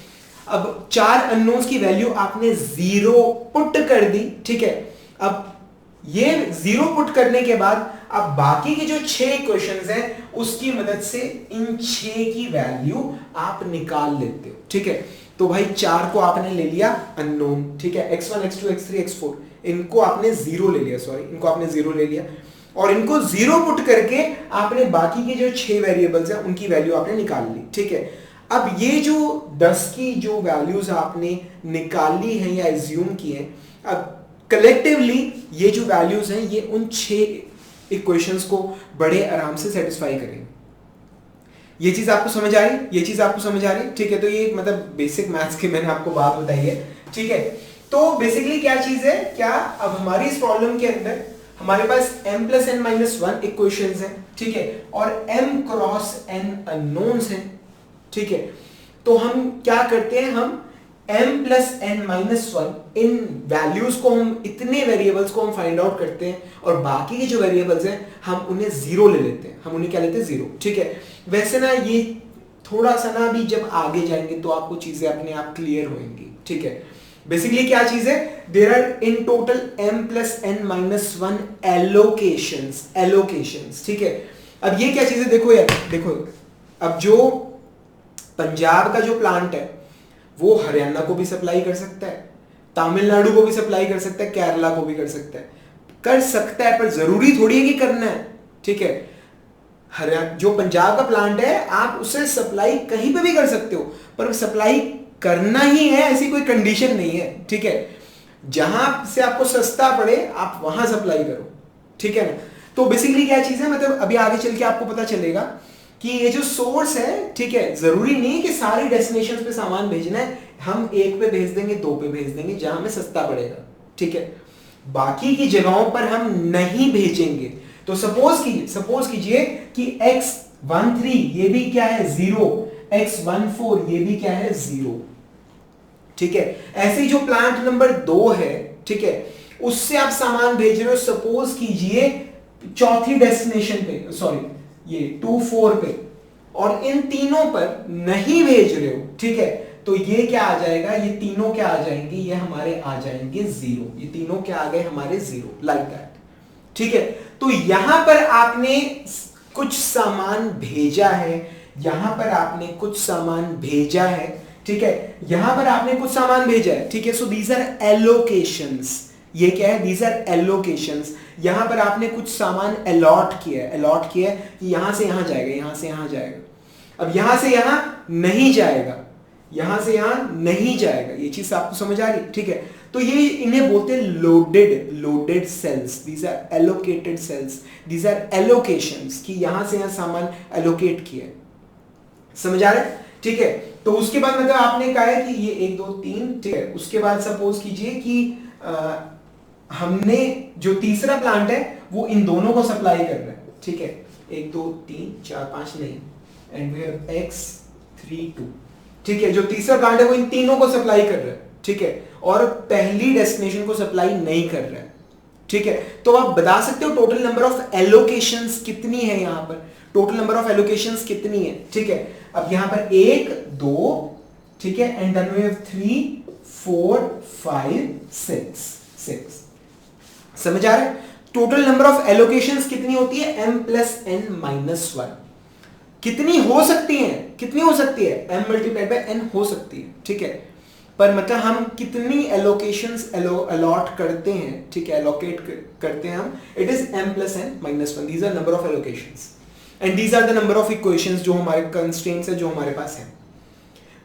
अब 4 अननोन्स की वैल्यू आपने 0 पुट कर दी, ठीक है। अब ये 0 पुट करने के बाद अब बाकी की जो 6 इक्वेशंस हैं उसकी मदद से इन 6 की वैल्यू आप निकाल लेते हो, ठीक है। तो भाई 4 को आपने ले लिया अननोन, ठीक है। x1, x2, x3, x4 इनको आपने 0 ले लिया, और इनको 0 पुट करके आपने बाकी के जो 6 वेरिएबल्स हैं उनकी वैल्यू आपने निकाल ली, ठीक है। अब ये जो 10 की जो वैल्यूज आपने निकाली हैं या एज्यूम की हैं, अब कलेक्टिवली ये जो वैल्यूज हैं ये उन 6 इक्वेशंस को बड़े आराम से सेटिस्फाई करेंगे। ये चीज आपको समझ आ रही? ठीक है। तो ये मतलब बेसिक मैथ्स की मैंने आपको बात बताई है, ठीक है। तो बेसिकली क्या चीज है, क्या अब हमारी इस प्रॉब्लम के अंदर हमारे पास m plus n minus one equations हैं, ठीक है, और m क्रॉस n अननोन्स हैं, ठीक है। तो हम क्या करते हैं, हम m plus n minus one in values को, हम इतने वेरिएबल्स को हम फाइंड आउट करते हैं, और बाकी के जो वेरिएबल्स हैं हम उन्हें जीरो ले लेते हैं, हम उन्हें क्या लेते हैं, जीरो, ठीक है। वैसे ना ये थोड़ा सा ना अभी जब आगे जाएंगे तो आपको चीजें अपने आप क्लियर होंगी, ठीक है। बेसिकली क्या चीज है, there are in total m plus n minus one allocations, ठीक है। अब ये क्या चीज है, देखो यार, देखो, अब जो पंजाब का जो प्लांट है वो हरियाणा को भी सप्लाई कर सकता है, तमिलनाडु को भी सप्लाई कर सकता है, केरला को भी कर सकता है, पर जरूरी थोड़ी है कि करना है, ठीक है। हरियाणा जो पंजाब का प्लांट है आप उसे सप्लाई कहीं पे भी कर सकते हो, पर सप्लाई करना ही है ऐसी कोई कंडीशन नहीं है, ठीक है। जहां से आपको सस्ता पड़े आप वहां सप्लाई करो, ठीक है ना। तो बेसिकली क्या चीज है, मतलब अभी आगे चल के आपको पता चलेगा कि ये जो सोर्स है, ठीक है, जरूरी नहीं कि सारी डेस्टिनेशंस पे सामान भेजना है, हम एक पे भेज देंगे, दो पे भेज देंगे जहां हमें सस्ता पड़ेगा, ठीक है। बाकी की जगहों पर हम नहीं भेजेंगे। तो सपोज कीजिए कि x13 ये भी क्या है, जीरो, x14 ये भी क्या है, जीरो, ठीक है। ऐसे ही जो प्लांट नंबर 2 है, ठीक है, उससे आप सामान भेज रहे हो, सपोज कीजिए चौथी डेस्टिनेशन पे, सॉरी ये 24 पे, और इन तीनों पर नहीं भेज रहे हो, ठीक है, तो ये क्या आ जाएगा, ये तीनों क्या आ जाएंगे, ये हमारे आ जाएंगे जीरो, ये तीनों क्या आ गए हमारे जीरो, लाइक दैट, ठीक है। तो यहां पर आपने कुछ सामान भेजा है, यहां पर आपने कुछ सामान भेजा है, ठीक है, यहां पर आपने कुछ सामान भेजा है, ठीक है। सो दीज आर एलोकेशंस, ये क्या है, दीज आर एलोकेशंस। यहां पर आपने कुछ सामान अलॉट किया है कि यहां से यहां जाएगा, यहां से यहां जाएगा। अब यहां से यहां नहीं जाएगा, यहां से यहां नहीं जाएगा, ये चीज आपको समझ आ रही, ठीक है। तो ये इन्हें बोलते हैं loaded cells, these are allocated cells, these are allocations, कि यहां से यहां सामान एलोकेट किया है, समझ आ रहा है, ठीक है। तो उसके बाद मतलब आपने कहा है कि ये 1 2 3, ठीक है। उसके बाद सपोज कीजिए कि हमने जो तीसरा प्लांट है वो इन दोनों को सप्लाई कर रहा है, ठीक है, 1 2 3 4 5 नहीं, एंड वी हैव x3 2, ठीक है। जो तीसरा प्लांट है वो इन तीनों को सप्लाई कर रहा है, ठीक है, और पहली डेस्टिनेशन को सप्लाई नहीं कर रहा है, ठीक है। तो आप बता सकते हो टोटल नंबर ऑफ एलोकेशंस कितनी है, यहां पर टोटल नंबर ऑफ एलोकेशंस कितनी है, ठीक है। अब यहां पर 1 2, ठीक है, एंड देन वी हैव 3 4 5 6, समझ आ रहा है। टोटल नंबर ऑफ एलोकेशंस कितनी होती है, m plus n minus one, कितनी हो सकती है, m मल्टीप्लाइड बाय n हो सकती है, ठीक है। पर मतलब हम कितनी एलोकेशंस अलॉट करते हैं, ठीक है, एलोकेट करते हैं हम, it is m plus n minus one, these are number of allocations and these are the number of equations जो हमारे कंस्ट्रेंट्स है, जो हमारे पास है।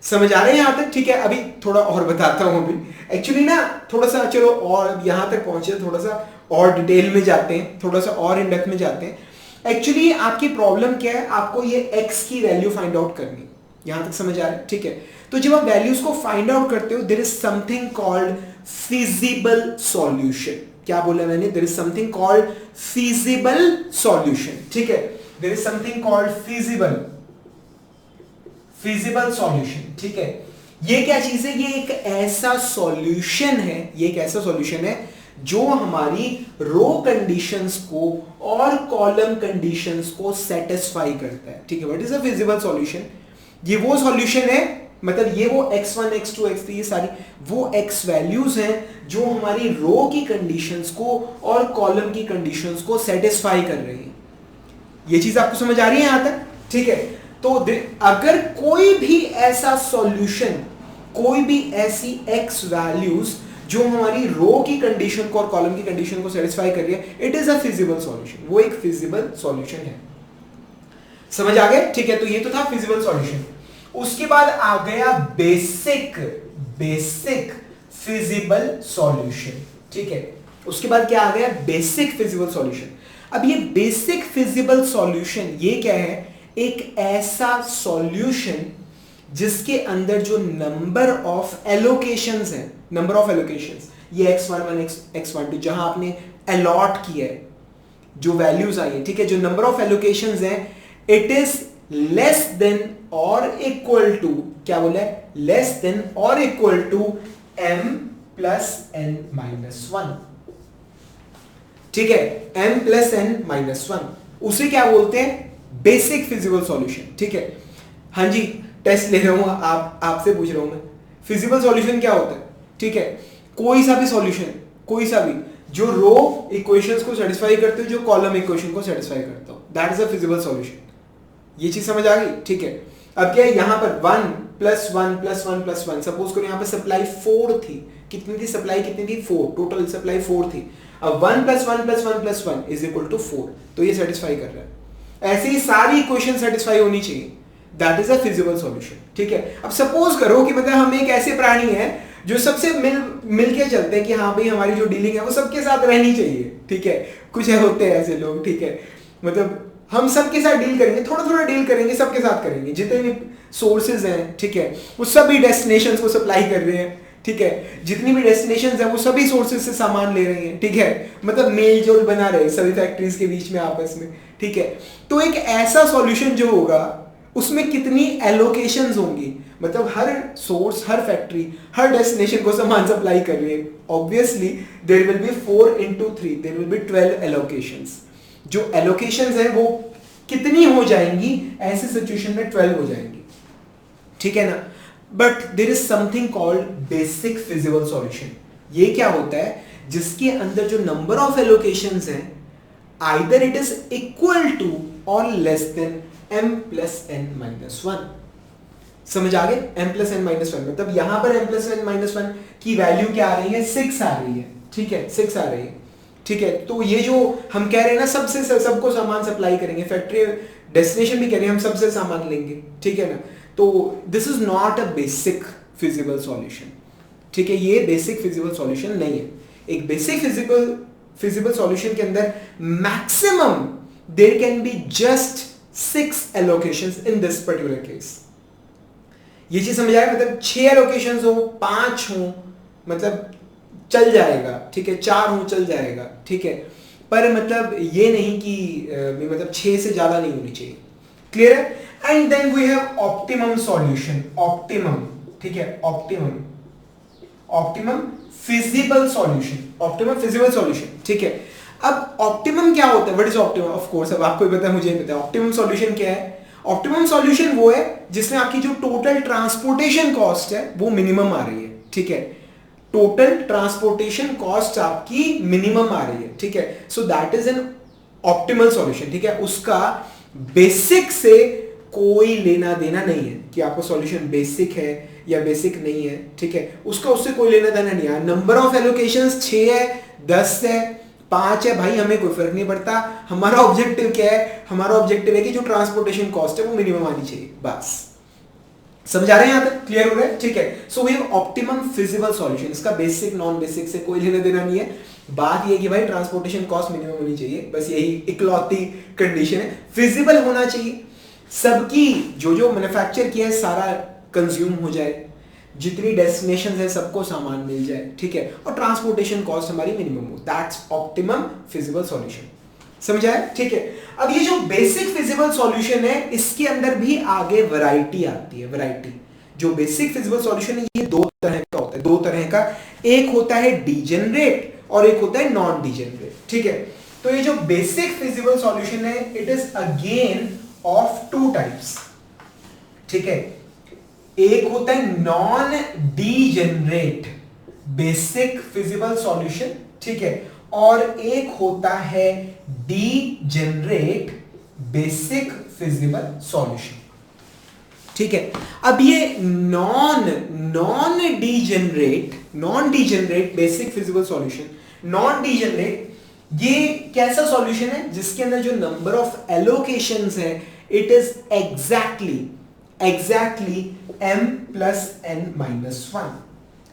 समझ आ रहे हैं यहां तक, ठीक है। अभी थोड़ा और बताता हूं, अभी एक्चुअली ना थोड़ा सा, चलो और यहां तक पहुंचे, थोड़ा सा और डिटेल में जाते हैं, थोड़ा सा और इन डेप्थ में जाते हैं। एक्चुअली आपकी प्रॉब्लम क्या है, आपको ये x की वैल्यू फाइंड आउट करनी, यहां तक समझ आ रहा है, ठीक है। तो जब आप वैल्यूज को फाइंड आउट करते हो, there is something called feasible solution. क्या बोला मैंने, there is something called feasible solution, ठीक है, there is something called feasible solution, ठीक है। ये क्या चीज है, ये एक ऐसा सॉल्यूशन है, ये एक ऐसा सॉल्यूशन है जो हमारी रो कंडीशंस को और कॉलम कंडीशंस को सेटिस्फाई करता है, ठीक है। What is a feasible solution, ये वो सॉल्यूशन है, मतलब ये वो x1 x2 x3 ये सारी वो x वैल्यूज हैं जो हमारी रो की कंडीशंस को और कॉलम की कंडीशंस को सेटिस्फाई कर रही है। ये चीज आपको समझ आ रही है यहां तक, ठीक है। तो अगर कोई भी ऐसा सॉल्यूशन, कोई भी ऐसी x वैल्यूज जो हमारी रो की कंडीशन को और कॉलम की कंडीशन को सेटिस्फाई कर रही है, it is a feasible solution, वो एक फिजिबल सॉल्यूशन है। समझ आ गए, ठीक है। तो ये तो था फिजिबल सॉल्यूशन। उसके बाद आ गया बेसिक फिजिबल सॉल्यूशन, ठीक है। उसके बाद क्या आ गया, बेसिक फिजिबल सॉल्यूशन। अब ये बेसिक फिजिबल सॉल्यूशन ये क्या है, एक ऐसा सॉल्यूशन जिसके अंदर जो नंबर ऑफ एलोकेशंस है, नंबर ऑफ एलोकेशंस, ये x11 x12 जहां आपने अलॉट किया है, जो वैल्यूज आई है, ठीक है, जो नंबर ऑफ एलोकेशंस हैं, इट इज लेस देन और इक्वल टू, क्या बोला है, लेस देन और equal to m plus n minus 1, ठीक है, m प्लस n माइनस 1, उसे क्या बोलते हैं, बेसिक फिजिबल सॉल्यूशन, ठीक है। हाँ जी, टेस्ट ले रहा हूं, आपसे पूछ रहा हूं मैं, फिजिबल सॉल्यूशन क्या होता है, ठीक है, कोई सा भी सॉल्यूशन, कोई सा भी जो रो इक्वेशंस को सेटिस्फाई करते हो, जो कॉलम इक्वेशन को सेटिस्फाई करता हो, that is a feasible solution. ये चीज समझ आ गई, ठीक है। अब क्या है, यहां पर 1 प्लस 1 प्लस 1 प्लस 1, सपोज करो यहां पर सप्लाई 4 थी, कितनी थी सप्लाई, कितनी थी 4, टोटल सप्लाई 4 थी। अब 1 plus 1 plus 1 plus 1 is equal to 4, तो ये सेटिस्फाई कर रहा है। ऐसे ही सारी इक्वेशन सेटिस्फाई होनी चाहिए, that is a feasible solution, ठीक है। अब सपोज करो कि मतलब हम एक ऐसे प्राणी हैं जो सबसे मिल के चलते हैं कि हाँ भाई हमारी जो डीलिंग है वो सबके साथ रहनी चाहिए, ठीक है। कुछ है होते हैं ऐसे लोग, ठीक है, मतलब हम सबके साथ डील करेंगे, थोड़ा थोड़ा डील करेंगे, सबके साथ करेंगे, जितने भी सोर्सेज हैं, ठीक है, वो सभी डेस्टिनेशंस को सप्लाई कर रहे हैं, ठीक है, जितनी भी डेस्टिनेशंस हैं वो सभी सोर्सेज से सामान ले रही हैं, ठीक है, मतलब मेल जोल बना रहे हैं सभी फैक्ट्रीज के बीच में आपस में, ठीक है। तो एक ऐसा सॉल्यूशन जो होगा उसमें कितनी एलोकेशंस होंगी, मतलब हर सोर्स, हर फैक्ट्री, हर डेस्टिनेशन को सामान सप्लाई कर रही है, obviously there will be 4 into 3, there will be 12 allocations. जो एलोकेशंस है वो कितनी हो जाएंगी, ऐसे सिचुएशन में 12 हो जाएंगी, ठीक है ना। But there is something called basic feasible solution. ये क्या होता है, जिसके अंदर जो नंबर ऑफ एलोकेशंस हैं, either it is equal to और less than m plus n minus 1। समझ आ गए, m प्लस n माइनस 1, मतलब यहां पर m प्लस n माइनस 1 की वैल्यू क्या आ रही है, 6 आ रही है, ठीक है, 6 आ रही है, ठीक है। तो ये जो हम कह रहे हैं ना, सबसे सबको सामान सप्लाई करेंगे, फैक्ट्री डेस्टिनेशन भी कह रहे हैं हम सबसे सामान लेंगे, ठीक है ना। तो this is not a basic feasible solution, ठीक है, ये बेसिक फिजिबल सॉल्यूशन नहीं है। एक बेसिक फिजिबल सॉल्यूशन के अंदर maximum there can be just 6 allocations in this particular case. ये चीज समझ आए, मतलब 6 एलोकेशंस हो, 5 हो, मतलब चल जाएगा, ठीक है, 4 हो चल जाएगा, ठीक है, पर मतलब ये नहीं कि मतलब 6 से ज्यादा नहीं होनी चाहिए, क्लियर है। And then we have optimum solution, optimum, ठीक है, optimum feasible solution, optimum feasible solution, ठीक है। अब ऑप्टिमम क्या होता है, what is optimum, of course अब आपको पता है, मुझे पता है ऑप्टिमम सॉल्यूशन क्या है। ऑप्टिमम सॉल्यूशन वो है जिसमें आपकी जो टोटल ट्रांसपोर्टेशन कॉस्ट है वो मिनिमम आ रही है, ठीक है, टोटल ट्रांसपोर्टेशन कॉस्ट आपकी मिनिमम आ रही है, ठीक है। So that is an optimal solution, ठीक है। उसका बेसिक से कोई लेना देना नहीं है कि आपका सॉल्यूशन बेसिक है या बेसिक नहीं है, ठीक है, उसका उससे कोई लेना देना नहीं है। नंबर ऑफ एलोकेशंस 6 है, 10 है, 5 है, भाई हमें कोई फर्क नहीं पड़ता। हमारा ऑब्जेक्टिव क्या है, हमारा ऑब्जेक्टिव है कि जो ट्रांसपोर्टेशन कॉस्ट है वो मिनिमम आनी चाहिए, बस। समझ आ रहे हैं यहां तक, क्लियर हो रहा है, ठीक है। So we have optimum feasible solution, इसका बेसिक नॉन बेसिक से कोई लेना देना नहीं है। बात ये कि भाई ट्रांसपोर्टेशन कॉस्ट मिनिमम होनी चाहिए, बस यही इकलौती कंडीशन है। फिजिबल होना चाहिए, सबकी जो मैन्युफैक्चर किया है सारा कंज्यूम हो जाए, जितनी डेस्टिनेशन है सबको सामान मिल जाए, ठीक है, और ट्रांसपोर्टेशन कॉस्ट हमारी मिनिमम हो, दैट्स ऑप्टिमम फिजिबल सॉल्यूशन। समझ आया, ठीक है। अब ये जो बेसिक फिजिबल सॉल्यूशन है, इसके अंदर भी आगे वैरायटी आती है, वैरायटी। जो बेसिक फिजिबल सॉल्यूशन है ये 2 तरह का होता है, 2 तरह का, एक होता है डीजेनरेट और एक होता है नॉन डीजेनरेट, ठीक है। तो ये जो बेसिक फिजिबल सॉल्यूशन है, it is again of 2 types, ठीक है। एक होता है non degenerate basic feasible solution, ठीक है, और एक होता है डीजेनरेट बेसिक फिजिबल सॉल्यूशन, ठीक है। अब ये non degenerate basic feasible solution, non degenerate ये कैसा सॉल्यूशन है जिसके अंदर जो नंबर ऑफ एलोकेशंस है it is exactly m plus n minus 1।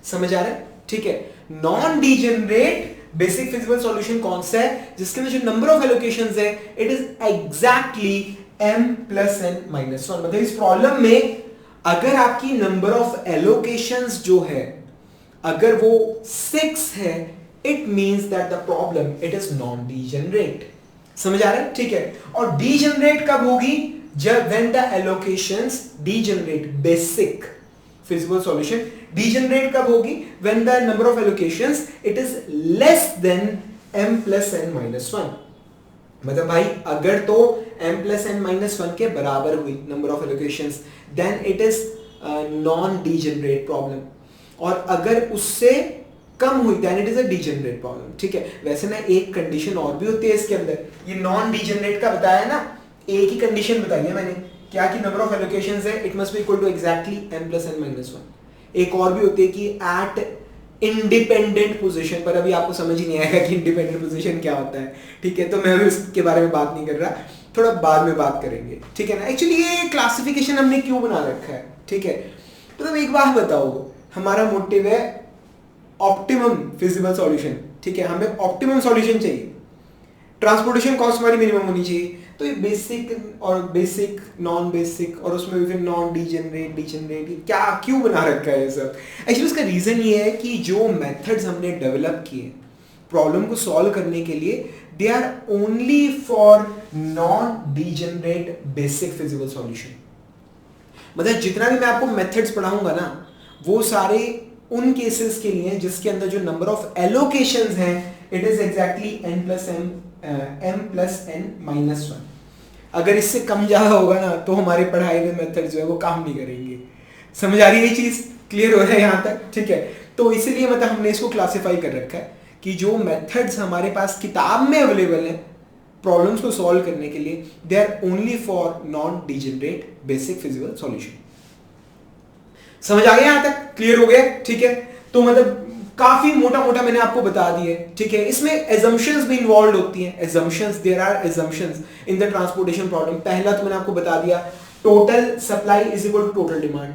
समझ आ रहा है, ठीक है। Non degenerate basic feasible solution कौन सा है, जिसके अंदर जो नंबर ऑफ एलोकेशंस है it is exactly m plus n minus 1। मतलब इस प्रॉब्लम में अगर आपकी नंबर ऑफ एलोकेशंस जो है अगर वो 6 है, it means that the problem it is non degenerate. समझ आ रहा है? ठीक है। और डीजनरेट कब होगी? जब when the allocations degenerate, basic feasible solution degenerate कब होगी? When the number of allocations it is less than m plus n minus 1। मतलब भाई अगर तो m प्लस n माइनस 1 के बराबर हुई number of allocations, then it is non degenerate problem, और अगर उससे कम हुई then it is a degenerate problem. ठीक है। वैसे ना एक कंडीशन और भी होती है इसके अंदर, ये नॉन डीजनरेट का बताया ना, एक ही कंडीशन बताई है मैंने, क्या कि नंबर ऑफ एलोकेशंस है it must be equal to exactly m plus n minus 1। एक और भी होती है कि एट इंडिपेंडेंट पोजीशन, पर अभी आपको समझ ही नहीं आएगा कि इंडिपेंडेंट पोजीशन क्या होता है। ठीक है, तो मैं अभी उसके बारे में बात नहीं कर रहा, थोड़ा बाद में बात करेंगे। ठीक है ना। एक्चुअली ये क्लासिफिकेशन हमने क्यों बना रखा है? ठीक है, मतलब एक बात बताओ, हमारा मोटिव है ऑप्टिमम फिजिबल सॉल्यूशन। ठीक है, हमें ऑप्टिमम सॉल्यूशन चाहिए, ट्रांसपोर्टेशन कॉस्ट हमारी मिनिमम होनी चाहिए। तो ये बेसिक और बेसिक, नॉन बेसिक, और उसमें भी फिर नॉन डीजनरेट, डीजनरेट, क्या क्यों बना रखा है ये सब? एक्चुअली उसका रीजन ये है कि जो मेथड्स हमने डेवलप किए प्रॉब्लम को सॉल्व करने के लिए, they are only for non degenerate basic feasible solution. मतलब जितना भी मैं आपको मेथड्स पढ़ाऊंगा ना, वो सारे उन केसेस के लिए जिसके अंदर जो नंबर ऑफ एलोकेशंस हैं it is exactly m plus n minus 1। अगर इससे कम ज्यादा होगा ना तो हमारे पढ़ाए हुए मेथड जो है वो काम नहीं करेंगे। समझ आ रही है ये चीज? क्लियर हो रहा है यहाँ तक? ठीक है, तो इसीलिए मतलब हमने इसको क्लासिफाई कर रखा है कि जो मेथड्स हमारे पास किताब में अवेलेबल है प्रॉब्लम्स को सॉल्व करने के लिए, they are only for non degenerate basic physical solution. समझ आ गया यहाँ तक? क्लियर हो गया? ठीक है, तो मतलब काफी मोटा मोटा मैंने आपको बता दिया है। ठीक है, इसमें एजम्पशंस भी इन्वॉल्व होती हैं। Assumptions, there are assumptions in the transportation problem. पहला तो मैंने आपको बता दिया, total supply is equal to total demand.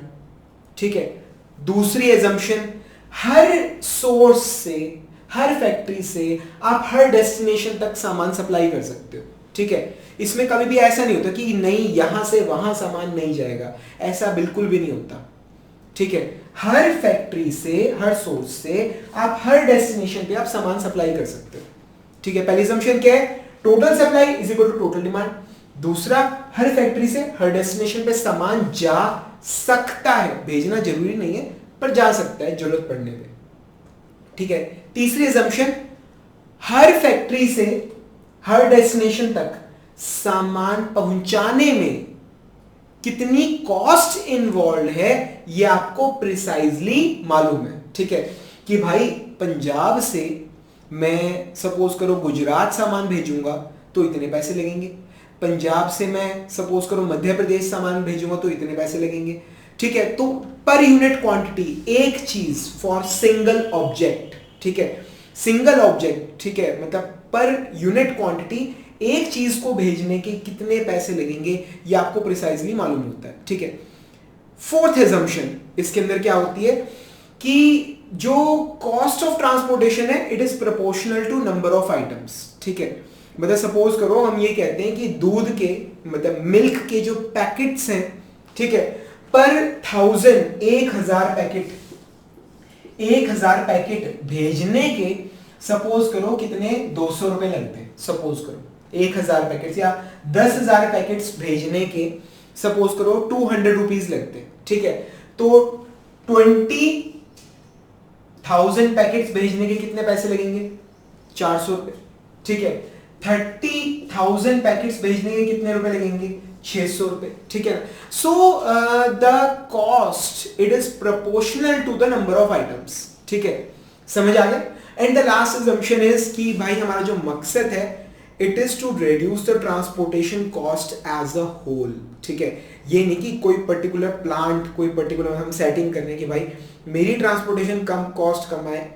ठीक है, दूसरी एजम्पशन, हर सोर्स से, हर फैक्ट्री से आप हर डेस्टिनेशन तक सामान सप्लाई कर सकते हो। ठीक है, इसमें कभी भी ऐसा नहीं होता कि नहीं यहां से वहां सामान नहीं जाएगा, ऐसा बिल्कुल भी नहीं होता। ठीक है, हर फैक्ट्री से, हर सोर्स से आप हर डेस्टिनेशन पे आप सामान सप्लाई कर सकते हो। ठीक है, पहली असम्पशन क्या है? Total supply is equal to total demand. दूसरा, हर फैक्ट्री से हर डेस्टिनेशन पे सामान जा सकता है, भेजना जरूरी नहीं है पर जा सकता है जरूरत पड़ने पे। ठीक है, तीसरी असम्पशन, हर फैक्ट्री से हर डेस्टिनेशन तक सामान पहुंचाने में कितनी कॉस्ट इन्वॉल्व है ये आपको प्रिसाइजली मालूम है। ठीक है, कि भाई पंजाब से मैं सपोज करो गुजरात सामान भेजूंगा तो इतने पैसे लगेंगे, पंजाब से मैं सपोज करो मध्य प्रदेश सामान भेजूंगा तो इतने पैसे लगेंगे। ठीक है, तो पर यूनिट क्वांटिटी, एक चीज फॉर सिंगल ऑब्जेक्ट। ठीक है, सिंगल ऑब्जेक्ट, ठीक है, मतलब पर यूनिट क्वांटिटी एक चीज को भेजने के कितने पैसे लगेंगे ये आपको प्रिसाइजली मालूम होता है। ठीक है, फोर्थ एजम्पशन इसके अंदर क्या होती है कि जो कॉस्ट ऑफ ट्रांसपोर्टेशन है it is proportional to number of items. ठीक है, मतलब सपोज करो हम ये कहते हैं कि दूध के, मतलब मिल्क के जो पैकेट्स हैं, ठीक है, पर 1000 पैकेट, 1000 पैकेट भेजने के सपोज करो कितने 200 रुपए लगते हैं। सपोज करो 1000 पैकेट्स या 10,000 पैकेट्स भेजने के सपोज करो 200 रुपीज लगते हैं। ठीक है, तो 20,000 पैकेट्स भेजने के कितने पैसे लगेंगे? 400 रुपए। ठीक है, 30,000 पैकेट्स भेजने के कितने रुपए लगेंगे? 600 रुपए। ठीक है, so the cost it is proportional to the number of items. ठीक है, समझ आ गया? And the last assumption is कि भाई हमारा जो मकसद है it is to reduce the transportation cost as a whole. ठीक है, ये नहीं कि कोई पर्टिकुलर प्लांट, कोई पर्टिकुलर हम सेटिंग करने की भाई मेरी ट्रांसपोर्टेशन कम कॉस्ट कम आए,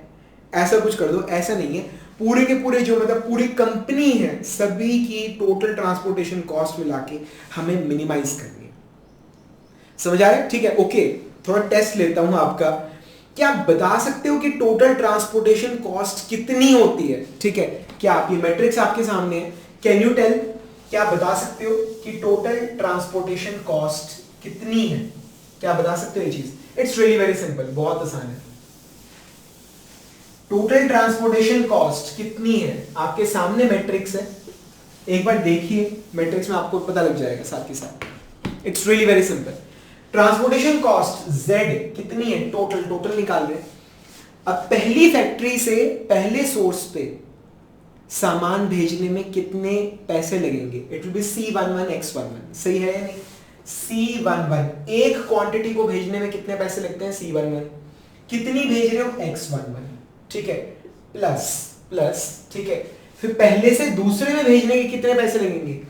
ऐसा कुछ कर दो, ऐसा नहीं है। पूरे के पूरे जो मतलब पूरी कंपनी है सभी की टोटल ट्रांसपोर्टेशन कॉस्ट मिला के हमें मिनिमाइज करनी है। समझ आ रहा है? ठीक है, ओके, थोड़ा टेस्ट लेता हूं आपका। क्या आप बता सकते हो कि टोटल ट्रांसपोर्टेशन कॉस्ट कितनी होती है? ठीक है, क्या आप ये मैट्रिक्स आपके सामने है, कैन यू टेल, क्या आप बता सकते हो कि टोटल ट्रांसपोर्टेशन कॉस्ट कितनी है? क्या बता सकते हो ये चीज? इट्स रियली वेरी सिंपल, बहुत आसान है। टोटल ट्रांसपोर्टेशन कॉस्ट कितनी है? आपके सामने मैट्रिक्स है, एक बार देखिए मैट्रिक्स में, आपको पता लग जाएगा साथ ही साथ। It's really very simple. Transportation cost Z कितनी है, टोटल निकाल रहे हैं। अब पहली फैक्ट्री से पहले सोर्स पे सामान भेजने में कितने पैसे लगेंगे, it will B C11 X11, सही है या नहीं? C11 एक क्वांटिटी को भेजने में कितने पैसे लगते हैं, C11 कितनी भेज रहे हो, X11, ठीक है, प्लस ठीक है, फिर पहले से दूसरे में भेजने के कितने पैसे लगेंगे,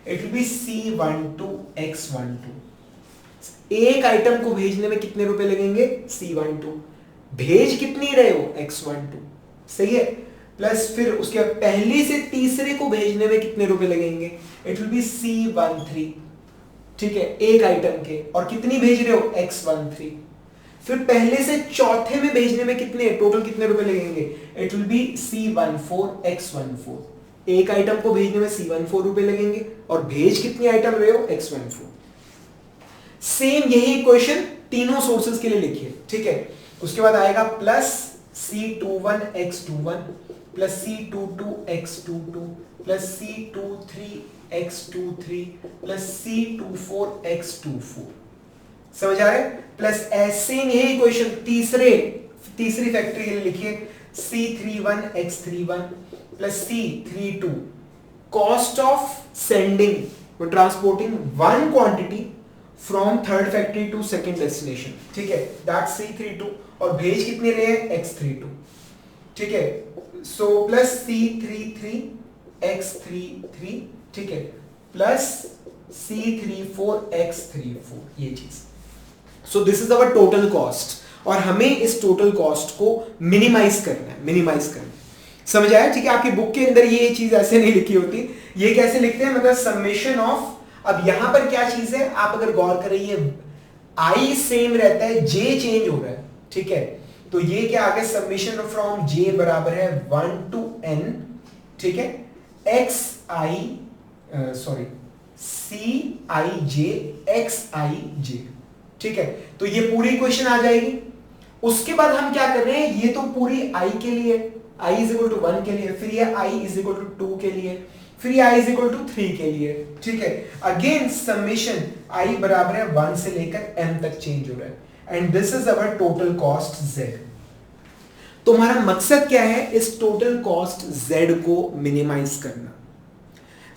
it will B C12 X12, एक आइटम को भेजने में कितने रुपए लगेंगे, C12, भेज कितनी रहे हो, X12, सही है, प्लस फिर उसके पहले से तीसरे को भेजने में कितने रुपए लगेंगे, इट विल बी C13, ठीक है, एक आइटम के, और कितनी भेज रहे हो, X13, फिर पहले से चौथे में भेजने में कितने, टोटल कितने रुपए लगेंगे, it will B C14 X14, एक आइटम को भेजने में C14 रुपए लगेंगे, और भेज कितनी आइटम रहे हो, X14। सेम यही इक्वेशन तीनों सोर्सेज के लिए लिखिए, ठीक है। उसके बाद आएगा plus C21 X21 plus C22 X22 plus C23 X23 plus C24 X24, समझ आ रहे? प्लस ऐसे यही इक्वेशन तीसरी फैक्ट्री के लिए लिखिए, C31 X31 plus C32, cost of sending transporting one quantity from third factory to second destination, ठीक है, दैट C32, और भेज कितने रहे हैं, X32, ठीक है, सो प्लस C33 X33, ठीक है, प्लस C34 X34, ये चीज। So this is our total cost, और हमें इस टोटल कॉस्ट को मिनिमाइज करना है, समझ आया? ठीक है, आपकी बुक के अंदर ये चीज ऐसे नहीं लिखी होती, ये कैसे लिखते हैं, मतलब समेशन ऑफ, अब यहां पर क्या चीज है, आप अगर गौर करिए, I सेम रहता है, J चेंज हो रहा है, ठीक है, तो ये क्या आ गया, समेशन फ्रॉम J बराबर है 1 to N, ठीक है, Cij, ठीक है, तो ये पूरी इक्वेशन आ जाएगी। उसके बाद हम क्या कर रहे हैं, ये तो पूरी I के लिए, I is equal to 1 के लिए, फिर ये I is equal to 2 के लिए, फिर ये I is equal to 3 के लिए, ठीक है, अगेन समेशन I बराबर है 1 से लेकर M तक चेंज हो रहा है, and this is our total cost Z। तो हमारा मकसद क्या है, इस टोटल कॉस्ट Z को मिनिमाइज करना।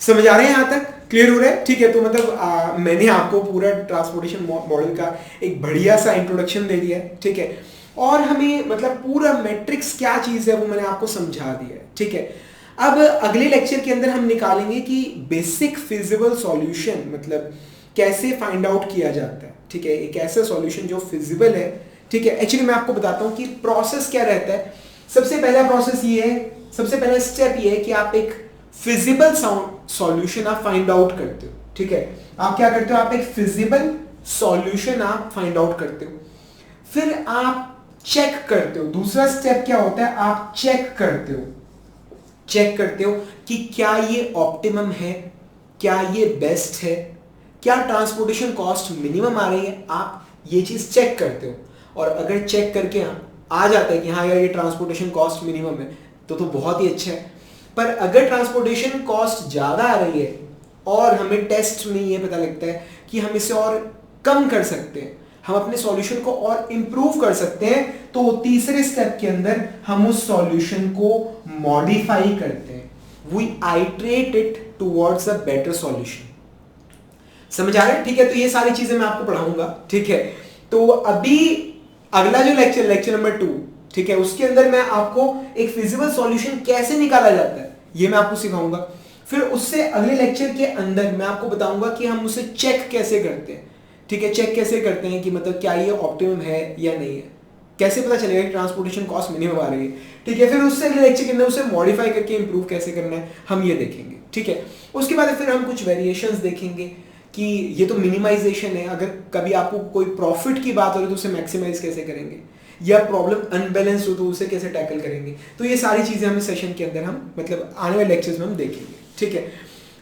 समझ आ रहे हैं, यहां तक क्लियर हो रहा है? ठीक है, तो मतलब मैंने आपको पूरा ट्रांसपोर्टेशन मॉडल का एक बढ़िया सा इंट्रोडक्शन दे दिया है, ठीक है, और हमें मतलब पूरा मैट्रिक्स क्या चीज है वो मैंने आपको समझा दिया है, ठीक है। अब अगले लेक्चर के अंदर हम निकालेंगे कि बेसिक फिजिबल सॉल्यूशन मतलब कैसे फाइंड आउट किया जाता है, ठीक है, एक ऐसा सॉल्यूशन जो फिजिबल है, ठीक है। एक्चुअली मैं आपको बताता हूं कि प्रोसेस क्या रहता है। सबसे पहला प्रोसेस ये है, सबसे पहला स्टेप ये है कि आप एक फिजिबल सॉल्यूशन आप फाइंड आउट करते हो, ठीक है, आप क्या करते हो, आप एक फिजिबल सॉल्यूशन आप फाइंड आउट करते हो, फिर आप चेक करते हो। दूसरा स्टेप क्या होता है, आप चेक करते हो कि क्या ये ऑप्टिमम है, क्या ये बेस्ट है, क्या ट्रांसपोर्टेशन कॉस्ट मिनिमम आ रही है, आप ये चीज चेक करते हो। और अगर चेक करके आ जाता है कि हाँ यार ये ट्रांसपोर्टेशन कॉस्ट मिनिमम है तो बहुत ही अच्छा है। पर अगर ट्रांसपोर्टेशन कॉस्ट ज्यादा आ रही है और हमें टेस्ट में ये पता लगता है कि हम इसे और कम कर सकते हैं, हम अपने सॉल्यूशन को और इंप्रूव कर सकते हैं, तो तीसरे स्टेप के अंदर हम उस सॉल्यूशन को मॉडिफाई करते हैं, we iterate it towards a better solution. समझ आ रहा है? ठीक है, तो ये सारी चीजें मैं आपको पढ़ाऊंगा, ठीक है। तो अभी अगला जो लेक्चर नंबर 2, ठीक है, उसके अंदर मैं आपको एक फिजिबल सॉल्यूशन कैसे निकाला जाता है ये मैं आपको सिखाऊंगा। फिर उससे अगले लेक्चर के अंदर मैं आपको बताऊंगा कि हम उसे चेक कैसे करते हैं, ठीक है, चेक कैसे करते हैं कि मतलब क्या ये ऑप्टिमम है या नहीं है, कैसे पता चलेगा कि ट्रांसपोर्टेशन कॉस्ट मिनिमम आ रही है, ठीक है। फिर उससे अगले लेक्चर के अंदर उसे मॉडिफाई करके इंप्रूव कैसे करना है हम ये देखेंगे, ठीक है। उसके बाद फिर हम कुछ वेरिएशंस देखेंगे कि ये तो मिनिमाइजेशन है, अगर कभी आपको कोई प्रॉफिट की बात हो रही तो उसे मैक्सिमाइज कैसे करेंगे, या प्रॉब्लम अनबैलेंस हो तो उसे कैसे टैकल करेंगे। तो ये सारी चीजें हम सेशन के अंदर हम मतलब आने वाले लेक्चर्स में हम देखेंगे, ठीक है।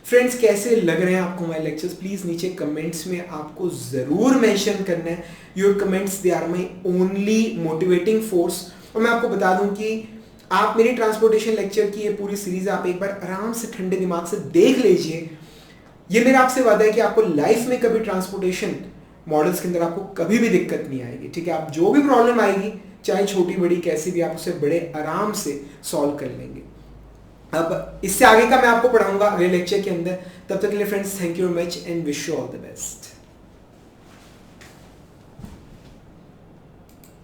फ्रेंड्स, कैसे लग रहे हैं आपको हमारे लेक्चर्स, प्लीज नीचे कमेंट्स में आपको जरूर मेंशन करना है। Your comments they are my only motivating force. और मैं आपको बता दूं कि आप मेरी ट्रांसपोर्टेशन लेक्चर की ये पूरी सीरीज आप एक बार आराम से ठंडे दिमाग से देख लीजिए। ये मेरा आपसे वादा है कि आपको लाइफ में कभी ट्रांसपोर्टेशन मॉडल्स के अंदर आपको कभी भी दिक्कत नहीं आएगी, ठीक है। आप जो भी प्रॉब्लम आएगी, चाहे छोटी बड़ी कैसी भी, आप उसे बड़े आराम से सॉल्व कर लेंगे। अब इससे आगे का मैं आपको पढ़ाऊंगा अगले लेक्चर के अंदर। तब तक के लिए friends, thank you very much and wish you all the best.